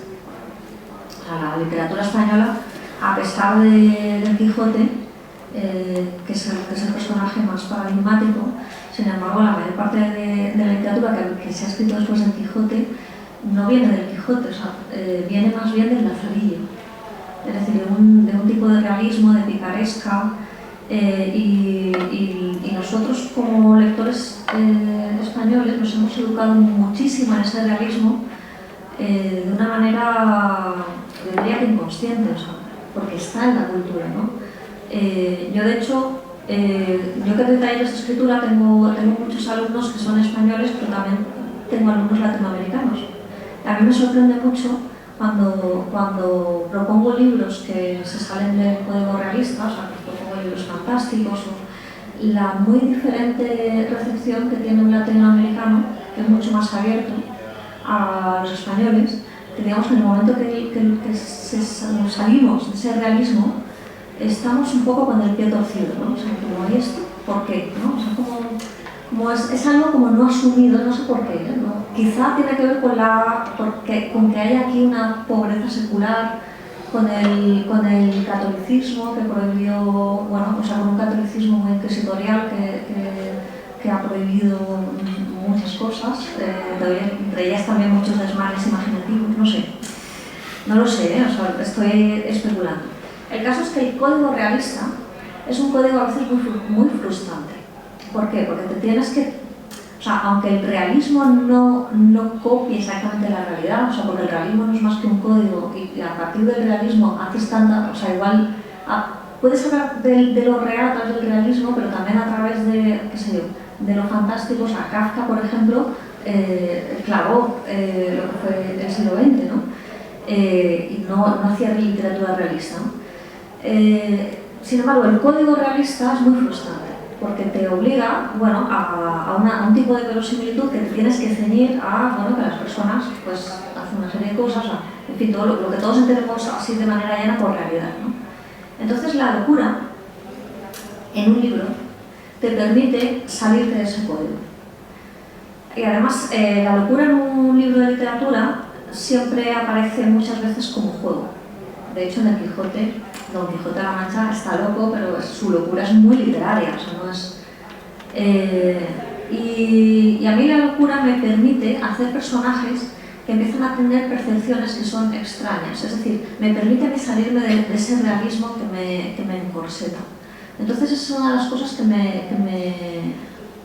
La literatura española, a pesar del Quijote, que es el personaje más paradigmático, sin embargo, la mayor parte de la literatura que se ha escrito después del Quijote no viene del Quijote, viene más bien del Lazarillo. Es decir, de un tipo de realismo, de picaresca, y nosotros como lectores españoles nos hemos educado muchísimo en ese realismo de una manera, yo diría que inconsciente, porque está en la cultura, ¿no? Yo de hecho, yo que doy talleres de escritura tengo muchos alumnos que son españoles, pero también tengo alumnos latinoamericanos. A mí me sorprende mucho cuando propongo libros que se salen del código realista, que propongo libros fantásticos, o la muy diferente recepción que tiene un latinoamericano, que es mucho más abierto a los españoles, que digamos que en el momento que salimos de ese realismo, estamos un poco con el pie torcido, ¿no? Como, ¿y esto? ¿Por qué? ¿No? Como es algo como no asumido, no sé por qué, ¿no? Quizá tiene que ver con que hay aquí una pobreza secular, con el catolicismo que prohibió, con un catolicismo muy inquisitorial que ha prohibido muchas cosas, entre ellas también muchos desmanes imaginativos, no lo sé, estoy especulando. El caso es que el código realista es un código a veces muy frustrante. ¿Por qué? Porque te tienes que... aunque el realismo no copie exactamente la realidad, porque el realismo no es más que un código y a partir del realismo haces tanta... igual puedes hablar de lo real a través del realismo, pero también a través de lo fantástico. Kafka, por ejemplo, clavó lo que fue el siglo XX, ¿no? Y no hacía literatura realista, ¿no? Sin embargo, el código realista es muy frustrante, porque te obliga a un tipo de verosimilitud que te tienes que ceñir a que las personas pues, hacen una serie de cosas, en fin, todo lo que todos entendemos así de manera llana por realidad, ¿no? Entonces la locura en un libro te permite salirte de ese código. Y además la locura en un libro de literatura siempre aparece muchas veces como juego. De hecho, en el Quijote, Don Quijote de la Mancha está loco, pero su locura es muy literaria, no es... y a mí la locura me permite hacer personajes que empiezan a tener percepciones que son extrañas, es decir, me permite a mí salirme de ese realismo que me encorseta. Entonces esa es una de las cosas que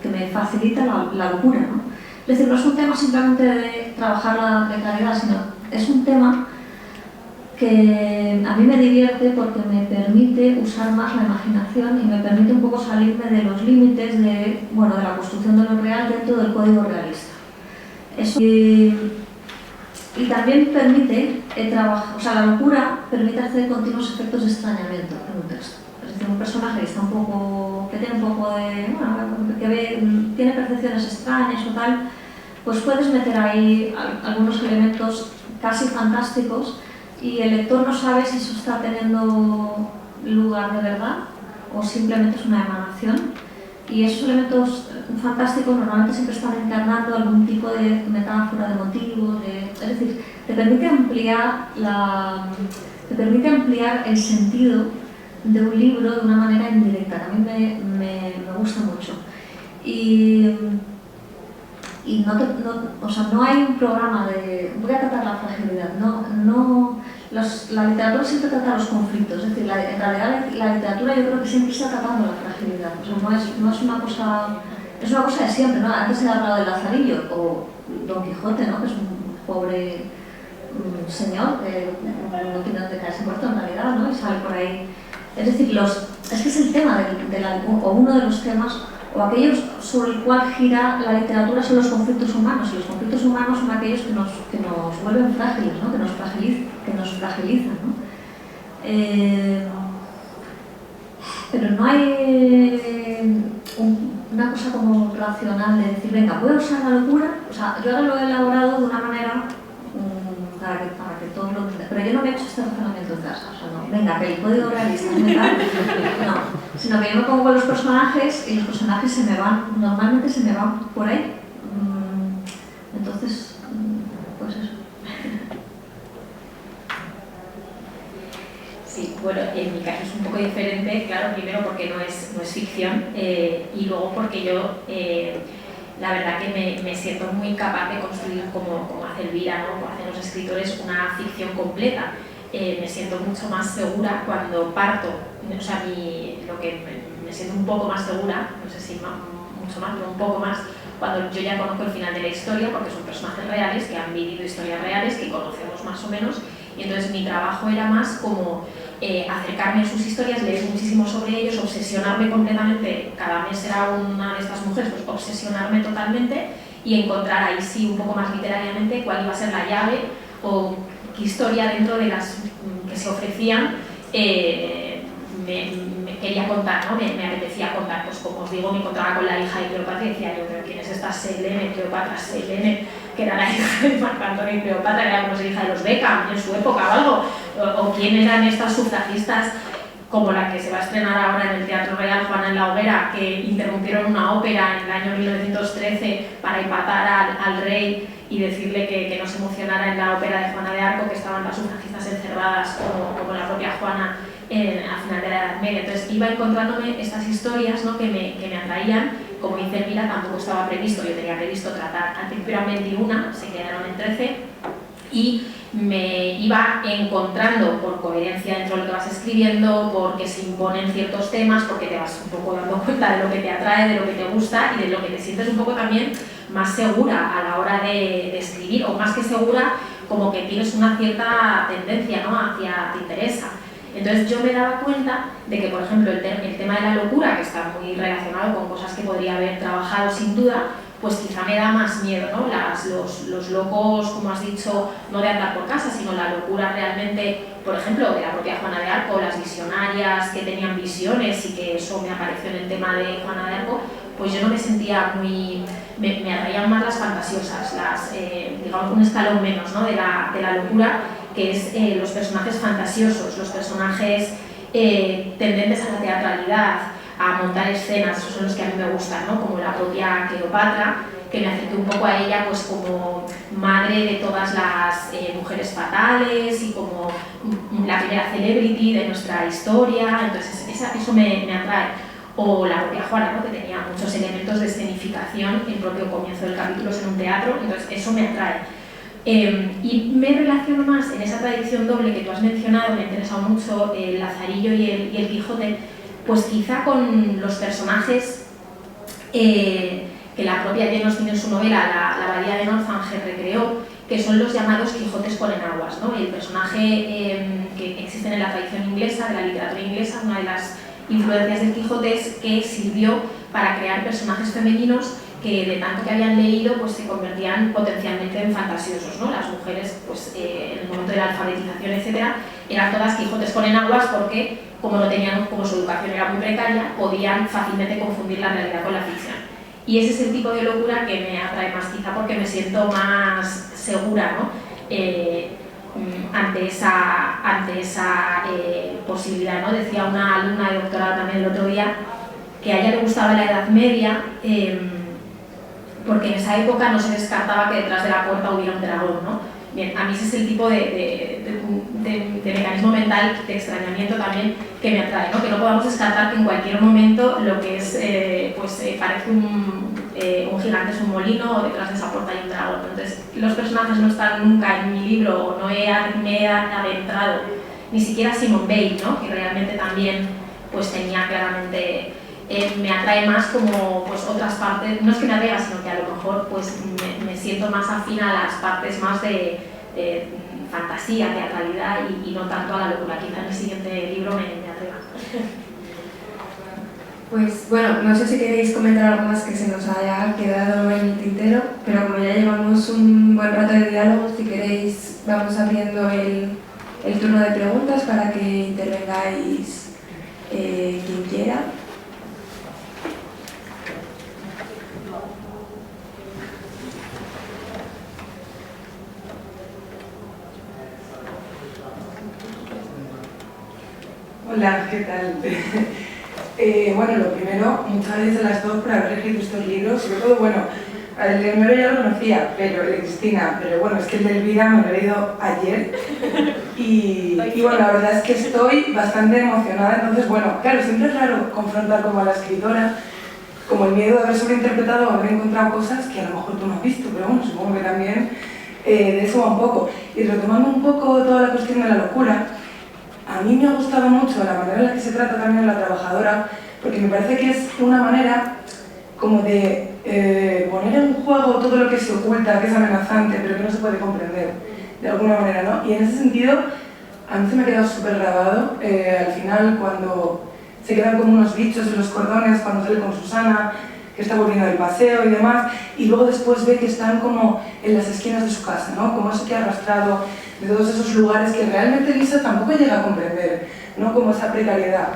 me facilita la locura, ¿no? Es decir, no es un tema simplemente de trabajar la precariedad, sino es un tema que a mí me divierte porque me permite usar más la imaginación y me permite un poco salirme de los límites de la construcción de lo real dentro del código realista. Eso, y también permite trabajar, la locura permite hacer continuos efectos de extrañamiento en un texto. Es decir, un personaje que tiene un poco de, tiene percepciones extrañas o tal, pues puedes meter ahí algunos elementos casi fantásticos y el lector no sabe si eso está teniendo lugar de verdad o simplemente es una emanación. Y esos elementos fantásticos normalmente siempre están encarnando algún tipo de metáfora, de motivo, es decir, te permite ampliar el sentido de un libro de una manera indirecta, que a mí me gusta mucho. Y no hay un programa de voy a tratar la fragilidad, la literatura siempre trata los conflictos, es decir, en realidad la literatura yo creo que siempre está tratando la fragilidad, no es una cosa, es una cosa de siempre, ¿no? Antes se ha hablado de Lazarillo o Don Quijote, ¿no? Que es un pobre señor que no tiene dónde caerse muerto en realidad, ¿no? Y sale por ahí. Es decir, es que es el tema o uno de los temas, o aquellos sobre el cual gira la literatura son los conflictos humanos, y los conflictos humanos son aquellos que nos vuelven frágiles, ¿no? que nos fragilizan. ¿no? Pero no hay una cosa como racional de decir, venga, voy a usar la locura, o sea, yo ahora lo he elaborado de una manera para que todos lo entiendan, pero yo no me he hecho este razonamiento en casa, o sea, no, venga, que el código realista es mental, no, sino que yo me pongo con los personajes y los personajes normalmente se me van por ahí, entonces, pues eso. Sí, bueno, en mi caso es un poco diferente, claro, primero porque no es ficción y luego porque yo la verdad que me siento muy capaz de construir, como hace Elvira, ¿no? Como hacen los escritores, una ficción completa. Me siento mucho más segura cuando parto, o sea, lo que me siento un poco más segura, no sé si mucho más, pero un poco más, cuando yo ya conozco el final de la historia, porque son personajes reales que han vivido historias reales, que conocemos más o menos, y entonces mi trabajo era más como acercarme a sus historias, leer muchísimo sobre ellos, obsesionarme completamente, cada mes era una de estas mujeres, pues obsesionarme totalmente y encontrar ahí sí un poco más literariamente cuál iba a ser la llave o qué historia dentro de las que se ofrecían me quería contar, ¿no? Me apetecía contar, pues como os digo, me encontraba con la hija de Cleopatra y decía yo, pero ¿quién es esta Selene, Cleopatra, Selene, que era la hija de Marc Antonio y Cleopatra, que era como si hija de los Beckham en su época o algo? O quién eran estas sufragistas como la que se va a estrenar ahora en el Teatro Real, Juana en la Hoguera, que interrumpieron una ópera en el año 1913 para empatar al rey y decirle que no se emocionara en la ópera de Juana de Arco, que estaban las sufragistas encerradas como la propia Juana al final de la Edad Media. Entonces iba encontrándome estas historias, ¿no? que me atraían. Como dice Elvira, tampoco estaba previsto, yo tenía previsto tratar, al principio eran 21, se quedaron en 13, y me iba encontrando por coherencia dentro de lo que vas escribiendo, porque se imponen ciertos temas, porque te vas un poco dando cuenta de lo que te atrae, de lo que te gusta y de lo que te sientes un poco también más segura a la hora de escribir, o más que segura, como que tienes una cierta tendencia, ¿no? Te interesa. Entonces yo me daba cuenta de que, por ejemplo, el tema de la locura, que está muy relacionado con cosas que podría haber trabajado sin duda, pues quizá me da más miedo, ¿no? Los locos, como has dicho, no de andar por casa, sino la locura realmente, por ejemplo, de la propia Juana de Arco, las visionarias que tenían visiones y que eso me apareció en el tema de Juana de Arco, pues yo no me sentía muy... Me atraían más las fantasiosas, digamos un escalón menos, ¿no? de la locura, que es los personajes fantasiosos, los personajes tendentes a la teatralidad, a montar escenas, esos son los que a mí me gustan, ¿no? Como la propia Cleopatra, que me acerqué un poco a ella pues como madre de todas las mujeres fatales y como la primera celebrity de nuestra historia, entonces eso me atrae. O la propia Juana, ¿no? Que tenía muchos elementos de escenificación, el propio comienzo del capítulo es en un teatro, entonces eso me atrae. Y me relaciono más en esa tradición doble que tú has mencionado, me ha interesado mucho el Lazarillo y el Quijote, pues quizá con los personajes que la propia Jane Austen en su novela La abadía de Northanger recreó, que son los llamados Quijotes con enaguas, ¿no? El personaje que existe en la tradición inglesa, de la literatura inglesa, una de las influencias del Quijote es que sirvió para crear personajes femeninos que de tanto que habían leído pues se convertían potencialmente en fantasiosos, ¿no? Las mujeres pues en el momento de la alfabetización, etcétera, eran todas Quijotes con enaguas porque como su educación era muy precaria, podían fácilmente confundir la realidad con la ficción. Y ese es el tipo de locura que me atrae más, quizá porque me siento más segura, ¿no? Ante esa posibilidad, ¿no? Decía una alumna de doctorado también el otro día que a ella le gustaba la Edad Media porque en esa época no se descartaba que detrás de la puerta hubiera un dragón, ¿no? Bien, a mí ese es el tipo de mecanismo mental de extrañamiento también que me atrae, ¿no? Que no podamos descartar que en cualquier momento lo que es, parece un gigante es un molino o detrás de esa puerta hay un dragón. Entonces, los personajes no están nunca en mi libro o no me he adentrado, ni siquiera Simone Weil, ¿no? Que realmente también pues tenía claramente... me atrae más como pues, otras partes, no es que me atraiga, sino que a lo mejor pues, me siento más afín a las partes más de fantasía, teatralidad y no tanto a la locura. Quizá en el siguiente libro me atreva. Pues bueno, no sé si queréis comentar algo más que se nos haya quedado en el tintero, pero como ya llevamos un buen rato de diálogo, si queréis vamos abriendo el turno de preguntas para que intervengáis quien quiera. Hola, ¿qué tal? Bueno, lo primero, muchas gracias a las dos por haber escrito estos libros. Sobre todo, bueno, el de Elmero ya lo conocía, pero el de Cristina, pero bueno, es que el de Elvira me lo he leído ayer y bueno, la verdad es que estoy bastante emocionada. Entonces, bueno, claro, siempre es raro confrontar como a la escritora, como el miedo de haber sobreinterpretado o haber encontrado cosas que a lo mejor tú no has visto, pero bueno, supongo que también de eso va un poco. Y retomando un poco toda la cuestión de la locura, a mí me ha gustado mucho la manera en la que se trata también La Trabajadora, porque me parece que es una manera como de poner en juego todo lo que se oculta, que es amenazante, pero que no se puede comprender de alguna manera, ¿no? Y en ese sentido, a mí se me ha quedado súper grabado al final cuando se quedan como unos bichos en los cordones, cuando sale con Susana, que está volviendo del paseo y demás, y luego después ve que están como en las esquinas de su casa, ¿no? Como eso que ha arrastrado de todos esos lugares que realmente Lisa tampoco llega a comprender, ¿no? Como esa precariedad,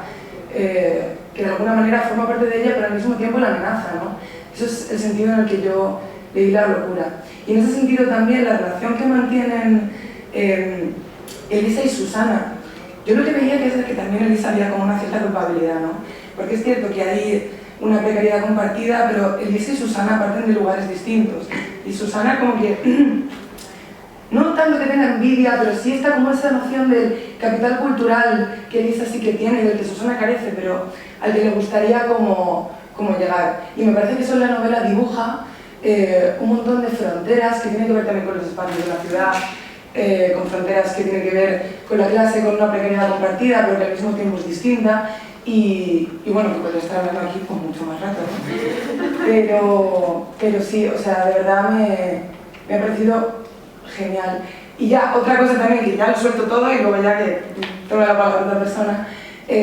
que de alguna manera forma parte de ella, pero al mismo tiempo la amenaza, ¿no? Eso es el sentido en el que yo leí La Locura. Y en ese sentido también la relación que mantienen Elisa y Susana, yo lo que veía que es que también Elisa había como una cierta culpabilidad, ¿no? Porque es cierto que hay una precariedad compartida, pero Elisa y Susana parten de lugares distintos. Y Susana como que, no tanto que tenga envidia, pero sí está como esa noción del capital cultural que Elisa sí que tiene y del que Susana carece, pero al que le gustaría como llegar. Y me parece que eso en la novela dibuja un montón de fronteras que tienen que ver también con los espacios de la ciudad, con fronteras que tienen que ver con la clase, con una precariedad compartida, pero que al mismo tiempo es distinta. Y bueno, que podría estar hablando aquí con mucho más rato, ¿no? Pero sí, o sea, de verdad me ha parecido genial. Y ya, otra cosa también, que ya lo suelto todo y luego ya que tengo la palabra de otra persona,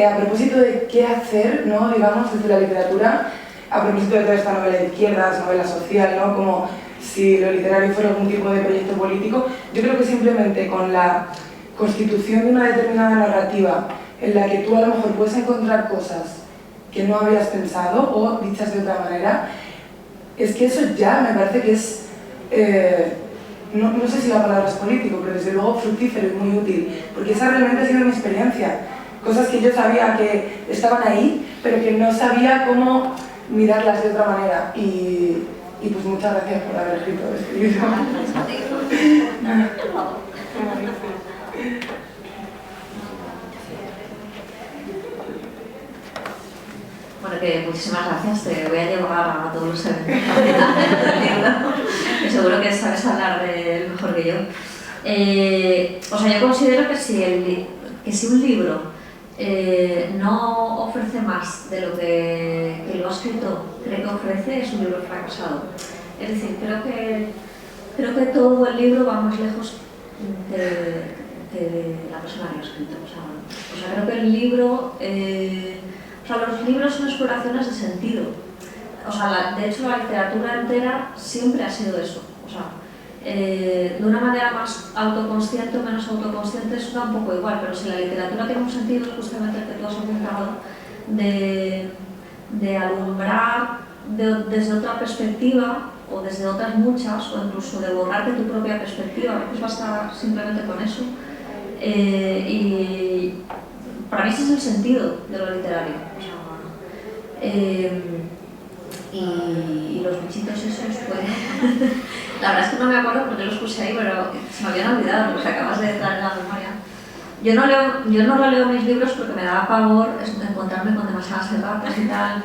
a propósito de qué hacer, ¿no? Digamos, desde la literatura, a propósito de toda esta novela de izquierdas, novela social, ¿no? Como si lo literario fuera algún tipo de proyecto político, yo creo que simplemente con la constitución de una determinada narrativa en la que tú a lo mejor puedes encontrar cosas que no habías pensado o dichas de otra manera, es que eso ya me parece que es, no sé si la palabra es político, pero desde luego fructífero y muy útil, porque esa realmente ha sido mi experiencia. Cosas que yo sabía que estaban ahí, pero que no sabía cómo mirarlas de otra manera. Y pues muchas gracias por haber escrito este libro. Bueno, que muchísimas gracias, te voy a llevar a todos los eventos. Que seguro que sabes hablar de mejor que yo. O sea, yo considero que si un libro no ofrece más de lo que lo ha escrito cree que ofrece, es un libro fracasado. Es decir, creo que todo el libro va más lejos de la persona que lo ha escrito. O sea, creo que el libro... los libros son exploraciones de sentido. De hecho, la literatura entera siempre ha sido eso. De una manera más autoconsciente o menos autoconsciente, eso da un poco igual, pero si la literatura tiene un sentido, es justamente el que tú has apuntado, de alumbrar desde otra perspectiva, o desde otras muchas, o incluso de borrarte tu propia perspectiva. A veces basta simplemente con eso. Y para mí ese es el sentido de lo literario. Y los bichitos esos, pues, La verdad es que no me acuerdo porque los puse ahí, pero se me habían olvidado, porque acabas de traer la memoria. Yo no releo mis libros porque me daba pavor encontrarme con demasiadas erratas y tal,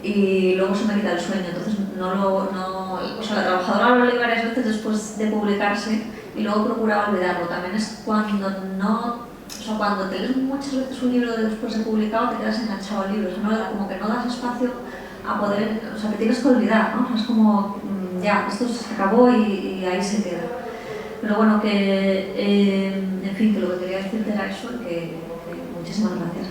y luego se me quita el sueño, entonces o sea, La Trabajadora lo leí varias veces después de publicarse y luego procuraba olvidarlo. También es cuando cuando te lees muchas veces un libro después de publicado te quedas enganchado al libro, o sea, como que no das espacio a poder, o sea, que tienes que olvidar, ¿no? O sea, es como, ya, esto se acabó y ahí se queda. Pero bueno, que, en fin, que lo que quería decirte era eso, que muchísimas gracias.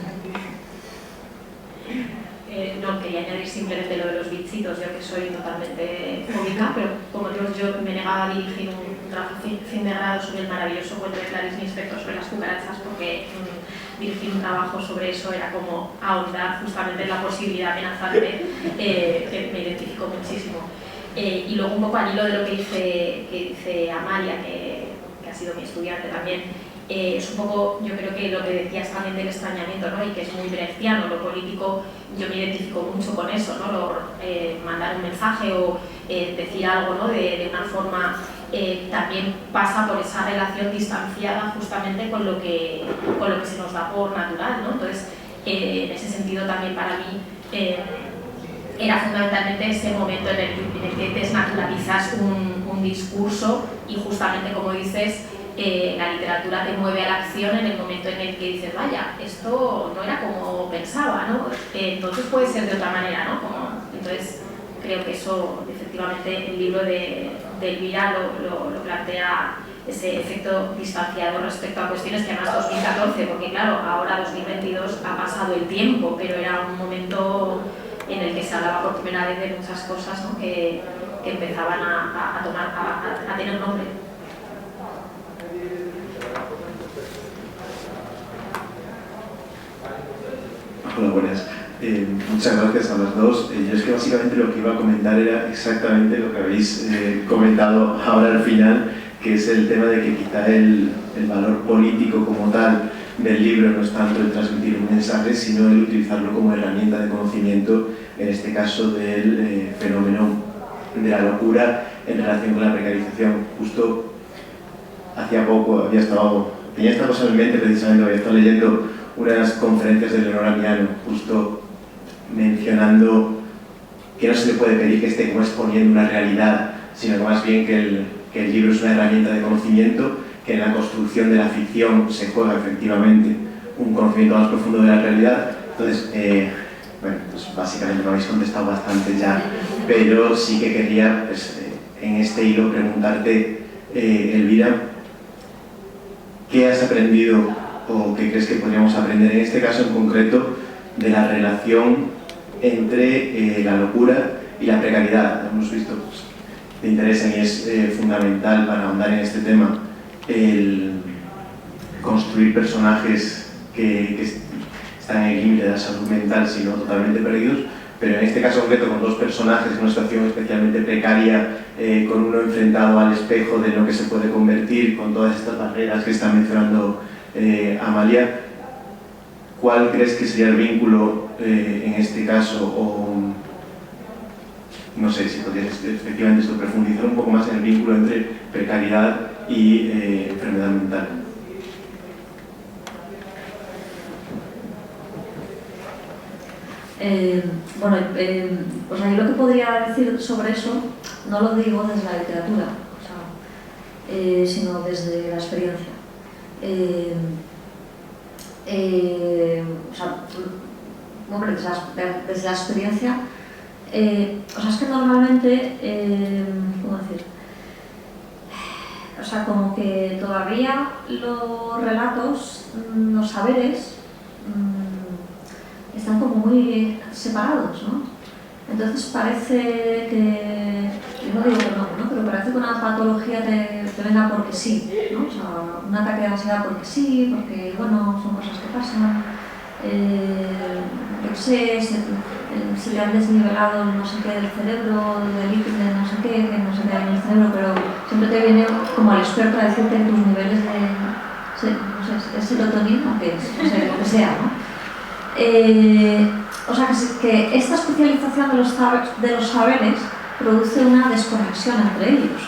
No, quería añadir simplemente lo de los bichitos, yo que soy totalmente fóbica, pero como digo, yo me negaba a dirigir un trabajo fin de grado sobre el maravilloso cuento de Clarice Lispector sobre las cucarachas, porque dirigir un trabajo sobre eso era como ahondar justamente en la posibilidad amenazante, que me identifico muchísimo. Y luego un poco al hilo de lo que dice Amalia, que ha sido mi estudiante también, es un poco, yo creo que lo que decías también del extrañamiento, ¿no? Y que es muy brechtiano, lo político, yo me identifico mucho con eso, ¿no? Mandar un mensaje o decir algo, ¿no? de una forma, también pasa por esa relación distanciada justamente con lo que se nos da por natural, ¿no? Entonces, en ese sentido también para mí era fundamentalmente ese momento en el que desnaturalizas un discurso y justamente, como dices, la literatura te mueve a la acción en el momento en el que dices, vaya, esto no era como pensaba, ¿no? Entonces puede ser de otra manera, ¿no? Entonces creo que eso, efectivamente, el libro de Elvira lo plantea, ese efecto distanciado respecto a cuestiones que además 2014, porque claro, ahora 2022 ha pasado el tiempo, pero era un momento en el que se hablaba por primera vez de muchas cosas, ¿no? que empezaban a tener nombre. Hola, buenas. Muchas gracias a las dos. Yo es que básicamente lo que iba a comentar era exactamente lo que habéis comentado ahora al final, que es el tema de que quizá el valor político como tal del libro no es tanto el transmitir un mensaje, sino el utilizarlo como herramienta de conocimiento, en este caso del fenómeno de la locura en relación con la precarización. Justo hacía poco tenía esta cosa en mente, precisamente había estado leyendo unas conferencias de Leonora Miano, justo mencionando que no se le puede pedir que esté como exponiendo una realidad, sino que más bien que el libro es una herramienta de conocimiento, que en la construcción de la ficción se juega efectivamente un conocimiento más profundo de la realidad. Entonces, bueno, pues básicamente me habéis contestado bastante ya, pero sí que quería, pues, en este hilo preguntarte, Elvira, ¿qué has aprendido o qué crees que podríamos aprender en este caso en concreto de la relación entre la locura y la precariedad? Hemos visto, pues, te interesa y es fundamental para ahondar en este tema el construir personajes que están en el límite de la salud mental, sino totalmente perdidos, pero en este caso concreto con dos personajes en una situación especialmente precaria, con uno enfrentado al espejo de lo que se puede convertir, con todas estas barreras que está mencionando Amalia. ¿Cuál crees que sería el vínculo en este caso? O no sé si podrías efectivamente profundizar un poco más en el vínculo entre precariedad y enfermedad mental. Bueno, pues ahí lo que podría decir sobre eso no lo digo desde la literatura, o sea, sino desde la experiencia. O sea, hombre, desde la experiencia, o sea, es que normalmente, ¿cómo decir? O sea, como que todavía los relatos, los saberes, están como muy separados, ¿no? Entonces parece que, yo no digo que no, pero parece que una patología te venga porque sí, ¿no? O sea, un ataque de ansiedad porque sí, porque, bueno, son cosas que pasan, yo qué sé, se le han desnivelado no sé qué del cerebro, del líquido de no sé qué, que no sé qué hay en el cerebro, pero siempre te viene como el experto a decirte tus niveles de, no sé, ¿es serotonina o qué es? No sé, lo que sea, ¿no? O sea, que esta especialización de los saberes produce una desconexión entre ellos.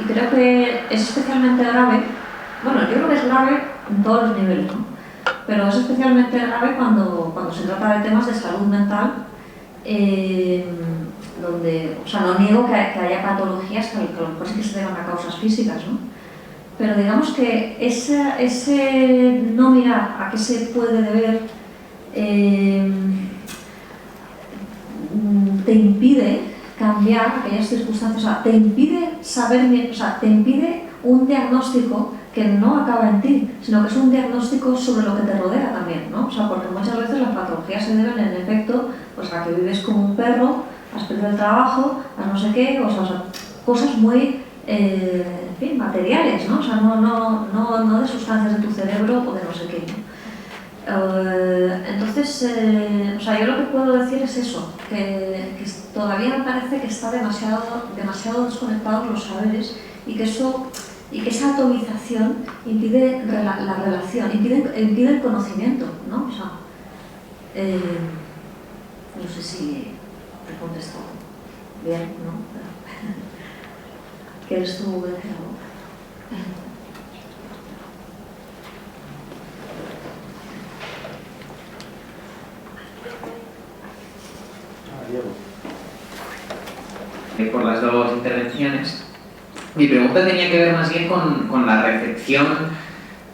Y creo que es especialmente grave, bueno, yo creo que es grave en todos los niveles, ¿no? Pero es especialmente grave cuando se trata de temas de salud mental, donde, o sea, no niego que haya patologías que a lo mejor sí que se deban a causas físicas, ¿no? Pero digamos que ese no mirar a qué se puede deber te impide cambiar aquellas circunstancias, o sea, te impide saber, o sea, te impide un diagnóstico que no acaba en ti, sino que es un diagnóstico sobre lo que te rodea también, ¿no? O sea, porque muchas veces las patologías se deben, en efecto, pues a que vives como un perro, has perdido el trabajo, a no sé qué, o sea cosas muy, en fin, materiales, ¿no? O sea, no de sustancias de tu cerebro o de no sé qué, ¿no? Entonces, o sea, yo lo que puedo decir es eso, que todavía me parece que está demasiado desconectados los saberes y que esa atomización impide la relación, impide el conocimiento, ¿no? O sea, no sé si te he contestado bien, ¿no? ¿Quieres tú decir algo? Por las dos intervenciones. Mi pregunta tenía que ver más bien con la recepción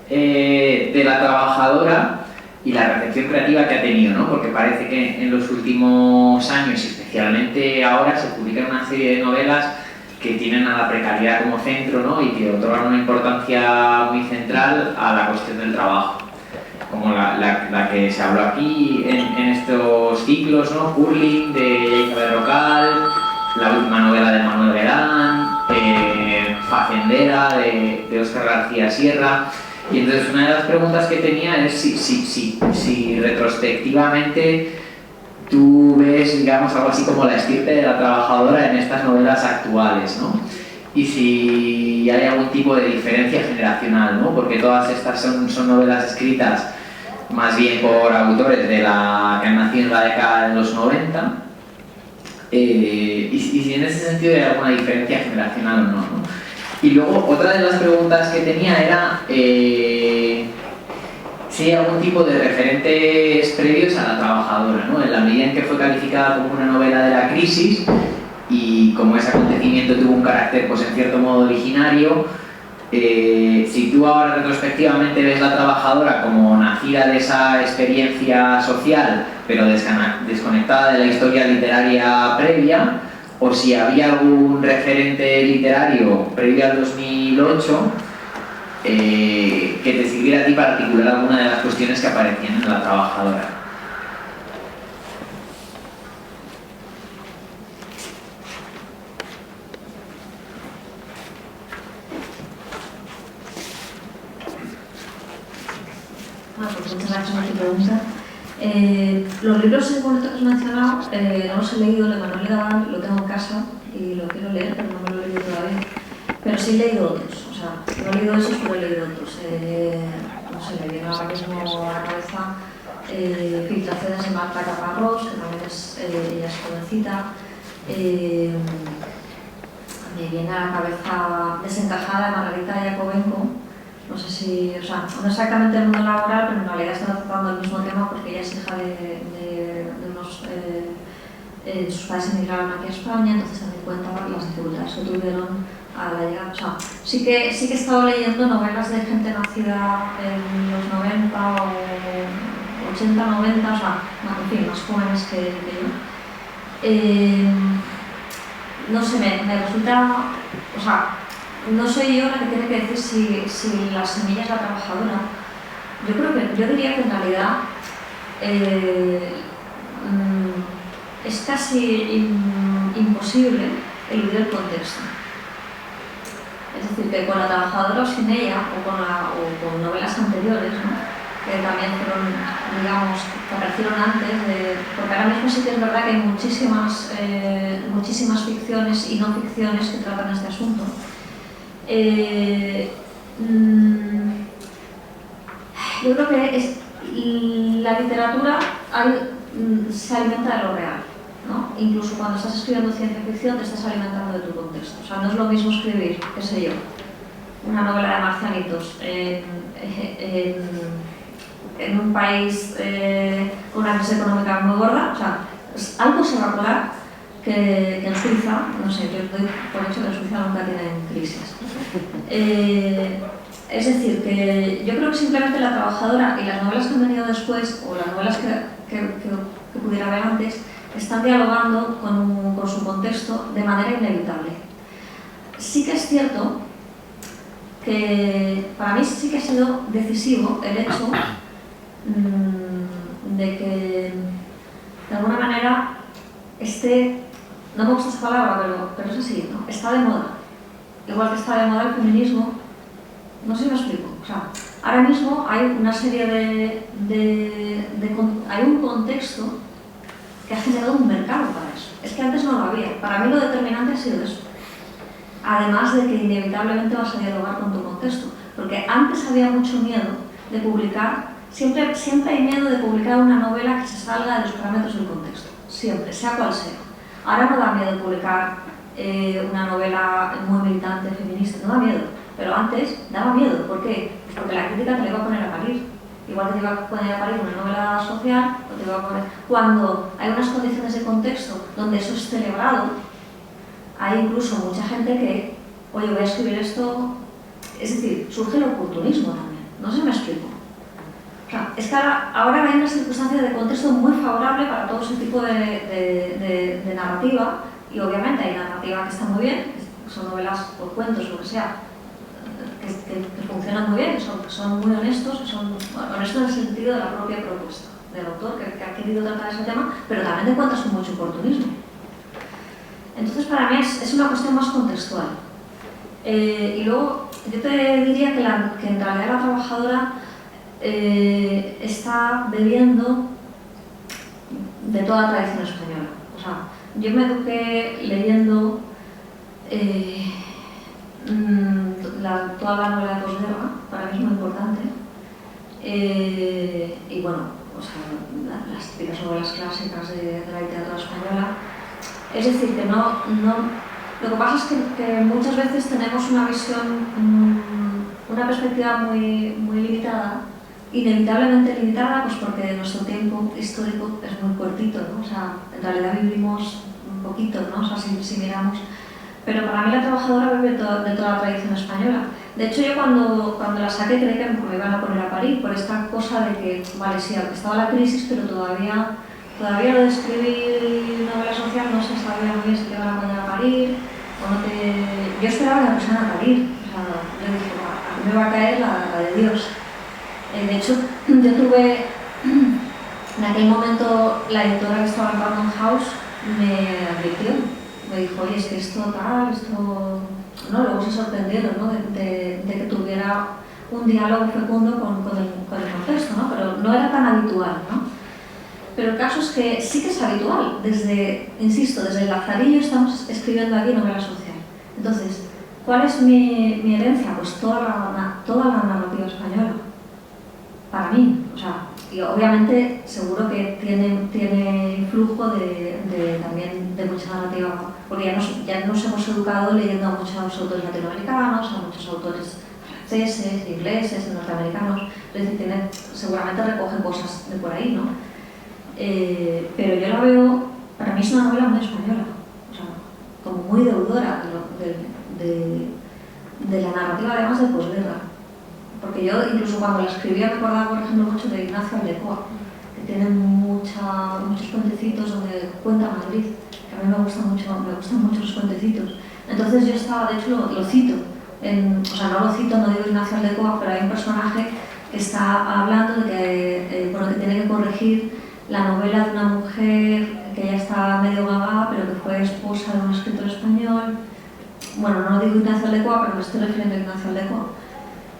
de la trabajadora y la recepción creativa que ha tenido, ¿no? Porque parece que en los últimos años, y especialmente ahora, se publican una serie de novelas que tienen a la precariedad como centro, ¿no? Y que otorgan una importancia muy central a la cuestión del trabajo, como la que se habló aquí en estos ciclos, ¿no? Curling, de Isabel Rocal, la última novela de Manuel Guerán, Facendera, de Óscar García Sierra. Y entonces una de las preguntas que tenía es si retrospectivamente tú ves, digamos, algo así como la estirpe de la trabajadora en estas novelas actuales, ¿no? Y si hay algún tipo de diferencia generacional, ¿no? Porque todas estas son novelas escritas más bien por autores que han nacido en la década de los 90, y si en ese sentido hay alguna diferencia generacional o no, ¿no? Y luego otra de las preguntas que tenía era si hay algún tipo de referentes previos a la trabajadora, ¿no? En la medida en que fue calificada como una novela de la crisis y como ese acontecimiento tuvo un carácter, pues en cierto modo originario, si tú ahora retrospectivamente ves la trabajadora como nacida de esa experiencia social, pero desconectada de la historia literaria previa, o si había algún referente literario previo al 2008 que te sirviera a ti para articular alguna de las cuestiones que aparecían en la trabajadora. Pues muchas gracias por tu pregunta. Los libros en concreto que has mencionado no los he leído, de Manuel Guerán lo tengo en casa y lo quiero leer, pero no me lo he leído todavía. Pero sí he leído otros, o sea, no he leído esos, pero he leído otros. No sé, me viene ahora mismo a la cabeza Filtraciones de Marta Caparrós, que también ella es jovencita. Me viene a la cabeza Desencajada de Margarita Yakovenko. No sé si, o sea, no exactamente el mundo laboral, pero en realidad está tratando el mismo tema porque ella es hija de unos... sus padres emigraron aquí a España, entonces también cuenta las dificultades que tuvieron a la llegada. O sea, sí que he estado leyendo novelas de gente nacida en los 90 o 80, 90, o sea, en fin, más jóvenes que yo. No sé, me resulta... O sea, no soy yo la que tiene que decir si la semilla es la trabajadora. Yo diría que en realidad es casi imposible eludir el contexto. Es decir, que con la trabajadora o sin ella, o con novelas anteriores, ¿no? Que también fueron, digamos, que aparecieron antes, porque ahora mismo sí que es verdad que hay muchísimas ficciones y no ficciones que tratan este asunto. Yo creo que la literatura se alimenta de lo real, ¿no? Incluso cuando estás escribiendo ciencia ficción te estás alimentando de tu contexto. O sea, no es lo mismo escribir, qué sé yo, una novela de marcianitos en un país con una crisis económica muy gorda. O sea, algo se va a colar que en Suiza, no sé, yo doy por hecho que en Suiza nunca tienen crisis. Es decir, que yo creo que simplemente La Trabajadora y las novelas que han venido después, o las novelas que pudiera haber antes, están dialogando con su contexto de manera inevitable. Sí que es cierto que para mí sí que ha sido decisivo el hecho de que de alguna manera no me gusta esa palabra, pero es así, ¿no? Está de moda. Igual que está de moda el feminismo, no sé si me explico. O sea, ahora mismo hay una serie hay un contexto que ha generado un mercado para eso. Es que antes no lo había. Para mí lo determinante ha sido eso. Además de que inevitablemente vas a dialogar con tu contexto. Porque antes había mucho miedo de publicar, siempre hay miedo de publicar una novela que se salga de los parámetros del contexto. Siempre, sea cual sea. Ahora no da miedo publicar una novela muy militante, feminista, no da miedo. Pero antes daba miedo. ¿Por qué? Pues porque la crítica te la iba a poner a parir. Igual que te iba a poner a parir una novela social, o te iba a poner... Cuando hay unas condiciones de contexto donde eso es celebrado, hay incluso mucha gente que, oye, voy a escribir esto... Es decir, surge el oportunismo también. No sé si me explico. O sea, es que ahora hay una circunstancia de contexto muy favorable para todo ese tipo de narrativa, y obviamente hay narrativa que está muy bien, que son novelas o cuentos, lo que sea, que funcionan muy bien, que son muy honestos, que son honestos en el sentido de la propia propuesta del autor, que ha querido tratar ese tema, pero también te encuentras con mucho oportunismo. Entonces, para mí es una cuestión más contextual. Y luego, yo te diría que en realidad La Trabajadora está bebiendo de toda la tradición española. O sea, yo me eduqué leyendo toda la novela de posguerra, para mí es muy importante. Y bueno, o sea, las típicas novelas clásicas de la literatura española. Es decir, que lo que pasa es que muchas veces tenemos una visión, una perspectiva muy limitada, inevitablemente limitada, pues porque nuestro tiempo histórico es muy cortito, ¿no? O sea, en realidad vivimos un poquito, ¿no? O sea, si miramos. Pero para mí La Trabajadora bebe de toda la tradición española. De hecho, yo cuando la saqué creí que me iban a poner a parir por esta cosa de que, vale, sí, estaba la crisis, pero todavía lo de escribir novela social no se sabía muy bien si te iban a poner a parir o no te... Yo esperaba que me pusieran a parir. O sea, yo dije, a mí me va a caer la de Dios. De hecho, yo tuve, en aquel momento, la editora que estaba en Random House me advirtió. Me dijo, oye, es que esto tal, esto... ¿no? Luego se sorprendieron, ¿no? de que tuviera un diálogo fecundo con el contexto, ¿no? Pero no era tan habitual, ¿no? Pero el caso es que sí que es habitual. Insisto, desde el Lazarillo estamos escribiendo aquí novela social. Entonces, ¿cuál es mi herencia? Pues toda la narrativa española. Para mí, o sea, y obviamente seguro que tiene influjo también de mucha narrativa, porque ya nos hemos educado leyendo a muchos autores latinoamericanos, a muchos autores franceses, ingleses, norteamericanos, es decir, seguramente recogen cosas de por ahí, ¿no? Pero yo la veo, para mí es una novela muy española, o sea, como muy deudora de la narrativa, además de posguerra. Porque yo, incluso cuando la escribía, me acordaba, por ejemplo, mucho de Ignacio Aldecoa, que tiene muchos cuentecitos donde cuenta Madrid, que a mí me gustan mucho los cuentecitos. Entonces yo estaba, de hecho lo cito, o sea, no lo cito, no digo Ignacio Aldecoa, pero hay un personaje que está hablando de que, que tiene que corregir la novela de una mujer que ya está medio gaga, pero que fue esposa de un escritor español. Bueno, no digo Ignacio Aldecoa, pero me estoy refiriendo a Ignacio Aldecoa.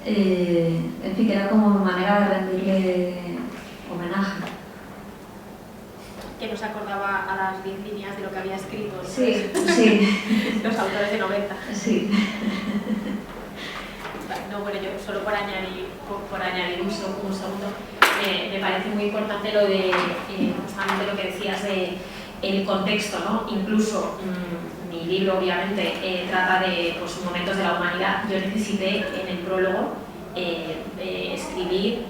En fin, que era como mi manera de rendirle homenaje. Que nos acordaba a las 10 líneas de lo que había escrito, ¿no? Sí. Los autores de 90. Sí. No, bueno, yo solo por añadir un segundo, me parece muy importante lo de justamente lo que decías de el contexto, ¿no? Incluso mi libro obviamente trata de pues, momentos de la humanidad. Yo necesité en el prólogo escribir,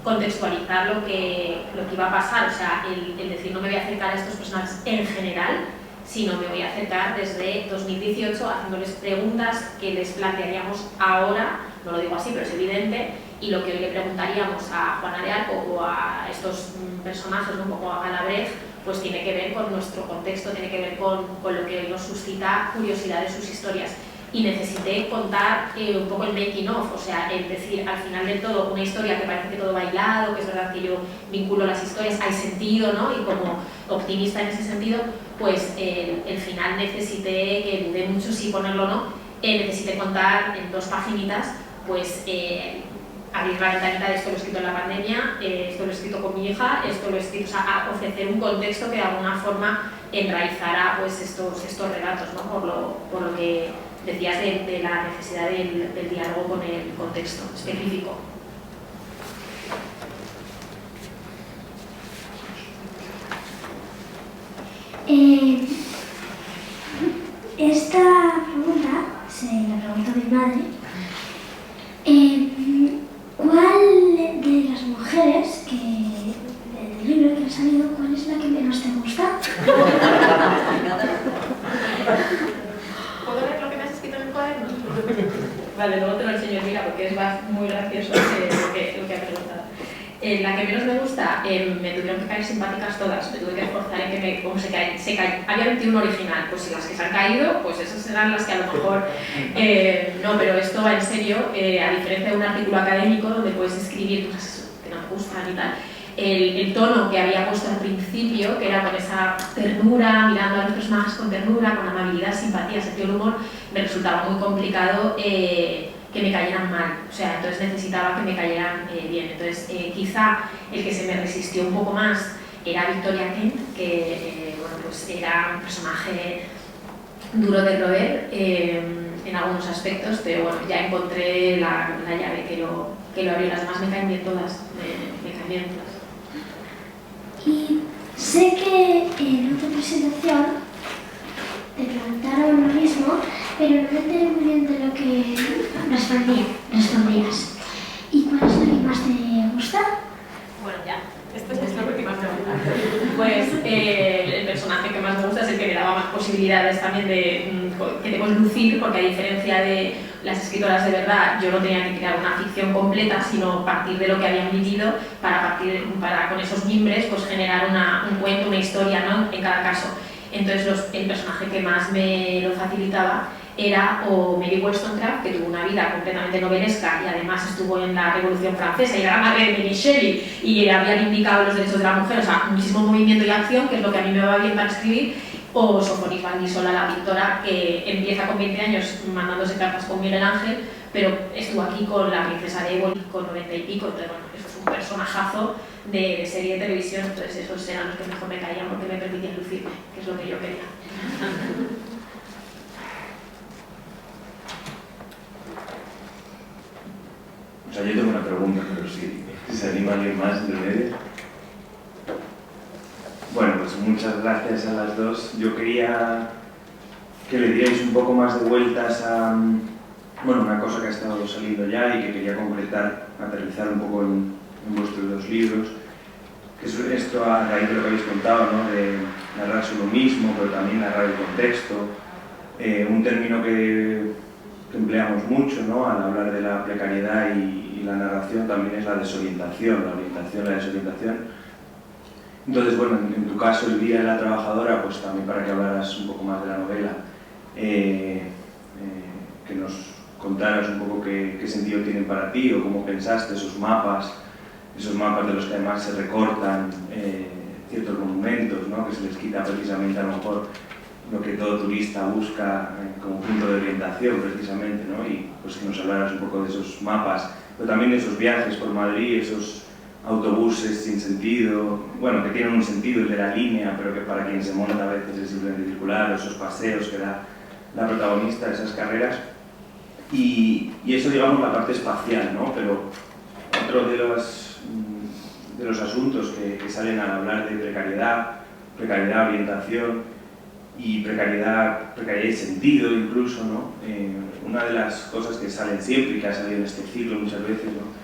contextualizar lo que iba a pasar, o sea, el decir no me voy a acercar a estos personajes en general, sino me voy a acercar desde 2018 haciéndoles preguntas que les plantearíamos ahora, no lo digo así, pero es evidente, y lo que hoy le preguntaríamos a Juana de Arco o a estos personajes, un poco a Galbraith, pues tiene que ver con nuestro contexto, tiene que ver con lo que hoy nos suscita curiosidad de sus historias. Y necesité contar un poco el making of, o sea, el decir al final del todo una historia que parece que todo bailado, que es verdad que yo vinculo las historias, hay sentido, ¿no? Y como optimista en ese sentido, pues el final necesité, que dudé mucho si ponerlo o no, necesité contar en 2 paginitas, pues abrir la ventanita de esto lo he escrito en la pandemia, esto lo he escrito con mi hija, esto lo he escrito, o sea, ofrecer un contexto que de alguna forma enraizara pues estos relatos, ¿no? Por lo que decías de la necesidad del diálogo con el contexto específico. Esta pregunta se la preguntó mi madre. ¿Cuál de las mujeres del libro que ha salido, cuál es la que menos te gusta? ¿Puedo ver lo que me has escrito en el cuaderno? Vale, luego te lo enseño, mira, porque es muy gracioso lo que ha preguntado. La que menos me gusta, me tuvieron que caer simpáticas todas, me tuve que esforzar en que como se caen. Había 21 original, pues si las que se han caído, pues esas serán las que a lo mejor... no, pero esto va en serio, a diferencia de un artículo académico donde puedes escribir cosas que no te gustan y tal, el tono que había puesto al principio, que era con esa ternura, mirando a los personajes con ternura, con amabilidad, simpatía, sentido del humor, me resultaba muy complicado que me cayeran mal, o sea, entonces necesitaba que me cayeran bien. Entonces, quizá el que se me resistió un poco más era Victoria Kent, que bueno, pues era un personaje duro de roer en algunos aspectos, pero bueno, ya encontré la llave que lo abrió. Las demás me caen bien todas, me caen bien todas. Y sé que en otra presentación te preguntaron lo mismo, pero no me enteré muy bien de lo que respondías. ¿Y cuál es la que más te gusta? Bueno, ya, esto es lo que más me gusta. Pues el personaje que más me gusta es el que me daba más posibilidades también de lucir, porque a diferencia de las escritoras de verdad, yo no tenía que crear una ficción completa, sino partir de lo que habían vivido para con esos mimbres pues generar un cuento, una historia, ¿no? En cada caso. Entonces el personaje que más me lo facilitaba era o Mary Wollstonecraft, que tuvo una vida completamente novelesca y además estuvo en la Revolución Francesa y era la madre de Mary Shelley y había vindicado los derechos de la mujer, o sea, muchísimo movimiento y acción, que es lo que a mí me va bien para escribir. O Sofonis Bandisola, la pintora, que empieza con 20 años mandándose cartas con Miguel Ángel, pero estuvo aquí con la princesa de Éboli con 90 y pico, entonces bueno, eso es un personajazo de serie de televisión, entonces esos eran los que mejor me caían porque me permitían lucirme, que es lo que yo quería. O sea, yo tengo una pregunta, pero si se anima alguien más entre medio. Bueno, pues muchas gracias a las dos. Yo quería que le dierais un poco más de vueltas a una cosa que ha estado saliendo ya y que quería concretar, aterrizar un poco en vuestros 2 libros, que es esto a raíz de lo que habéis contado, ¿no? De narrarse uno mismo, pero también narrar el contexto. Un término que empleamos mucho, ¿no? Al hablar de la precariedad y la narración también es la desorientación, la orientación, la desorientación. Entonces, bueno, en tu caso, El Día de la Trabajadora, pues también para que hablaras un poco más de la novela, que nos contaras un poco qué sentido tienen para ti o cómo pensaste esos mapas de los que además se recortan ciertos monumentos, ¿no? Que se les quita precisamente a lo mejor lo que todo turista busca como punto de orientación precisamente, ¿no? Y pues que nos hablaras un poco de esos mapas, pero también de esos viajes por Madrid, esos autobuses sin sentido, bueno, que tienen un sentido, el de la línea, pero que para quien se monta a veces es simplemente circular, esos paseos que da la protagonista, esas carreras, y eso, digamos, la parte espacial, ¿no? Pero otro de los asuntos que salen al hablar de precariedad precariedad, orientación y precariedad y sentido incluso, ¿no? Una de las cosas que salen siempre y que ha salido en este ciclo muchas veces, ¿no?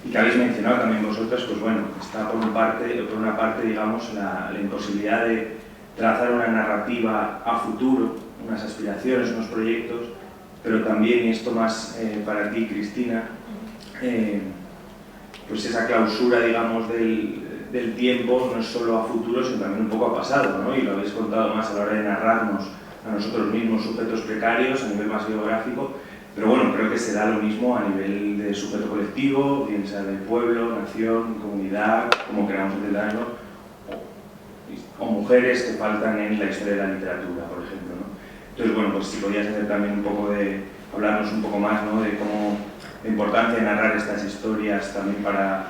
Y que habéis mencionado también vosotras, pues bueno, está por una parte digamos, la imposibilidad de trazar una narrativa a futuro, unas aspiraciones, unos proyectos, pero también, y esto más para ti, Cristina, pues esa clausura, digamos, del tiempo no es solo a futuro, sino también un poco a pasado, ¿no? Y lo habéis contado más a la hora de narrarnos a nosotros mismos sujetos precarios a nivel más geográfico, pero bueno, creo que se da lo mismo a nivel de sujeto colectivo, bien sea de pueblo, nación, comunidad, como queramos entenderlo, o mujeres que faltan en la historia de la literatura, por ejemplo, ¿no? Entonces, bueno, pues si podías hacer también un poco hablarnos un poco más, ¿no? De cómo la importancia de narrar estas historias también para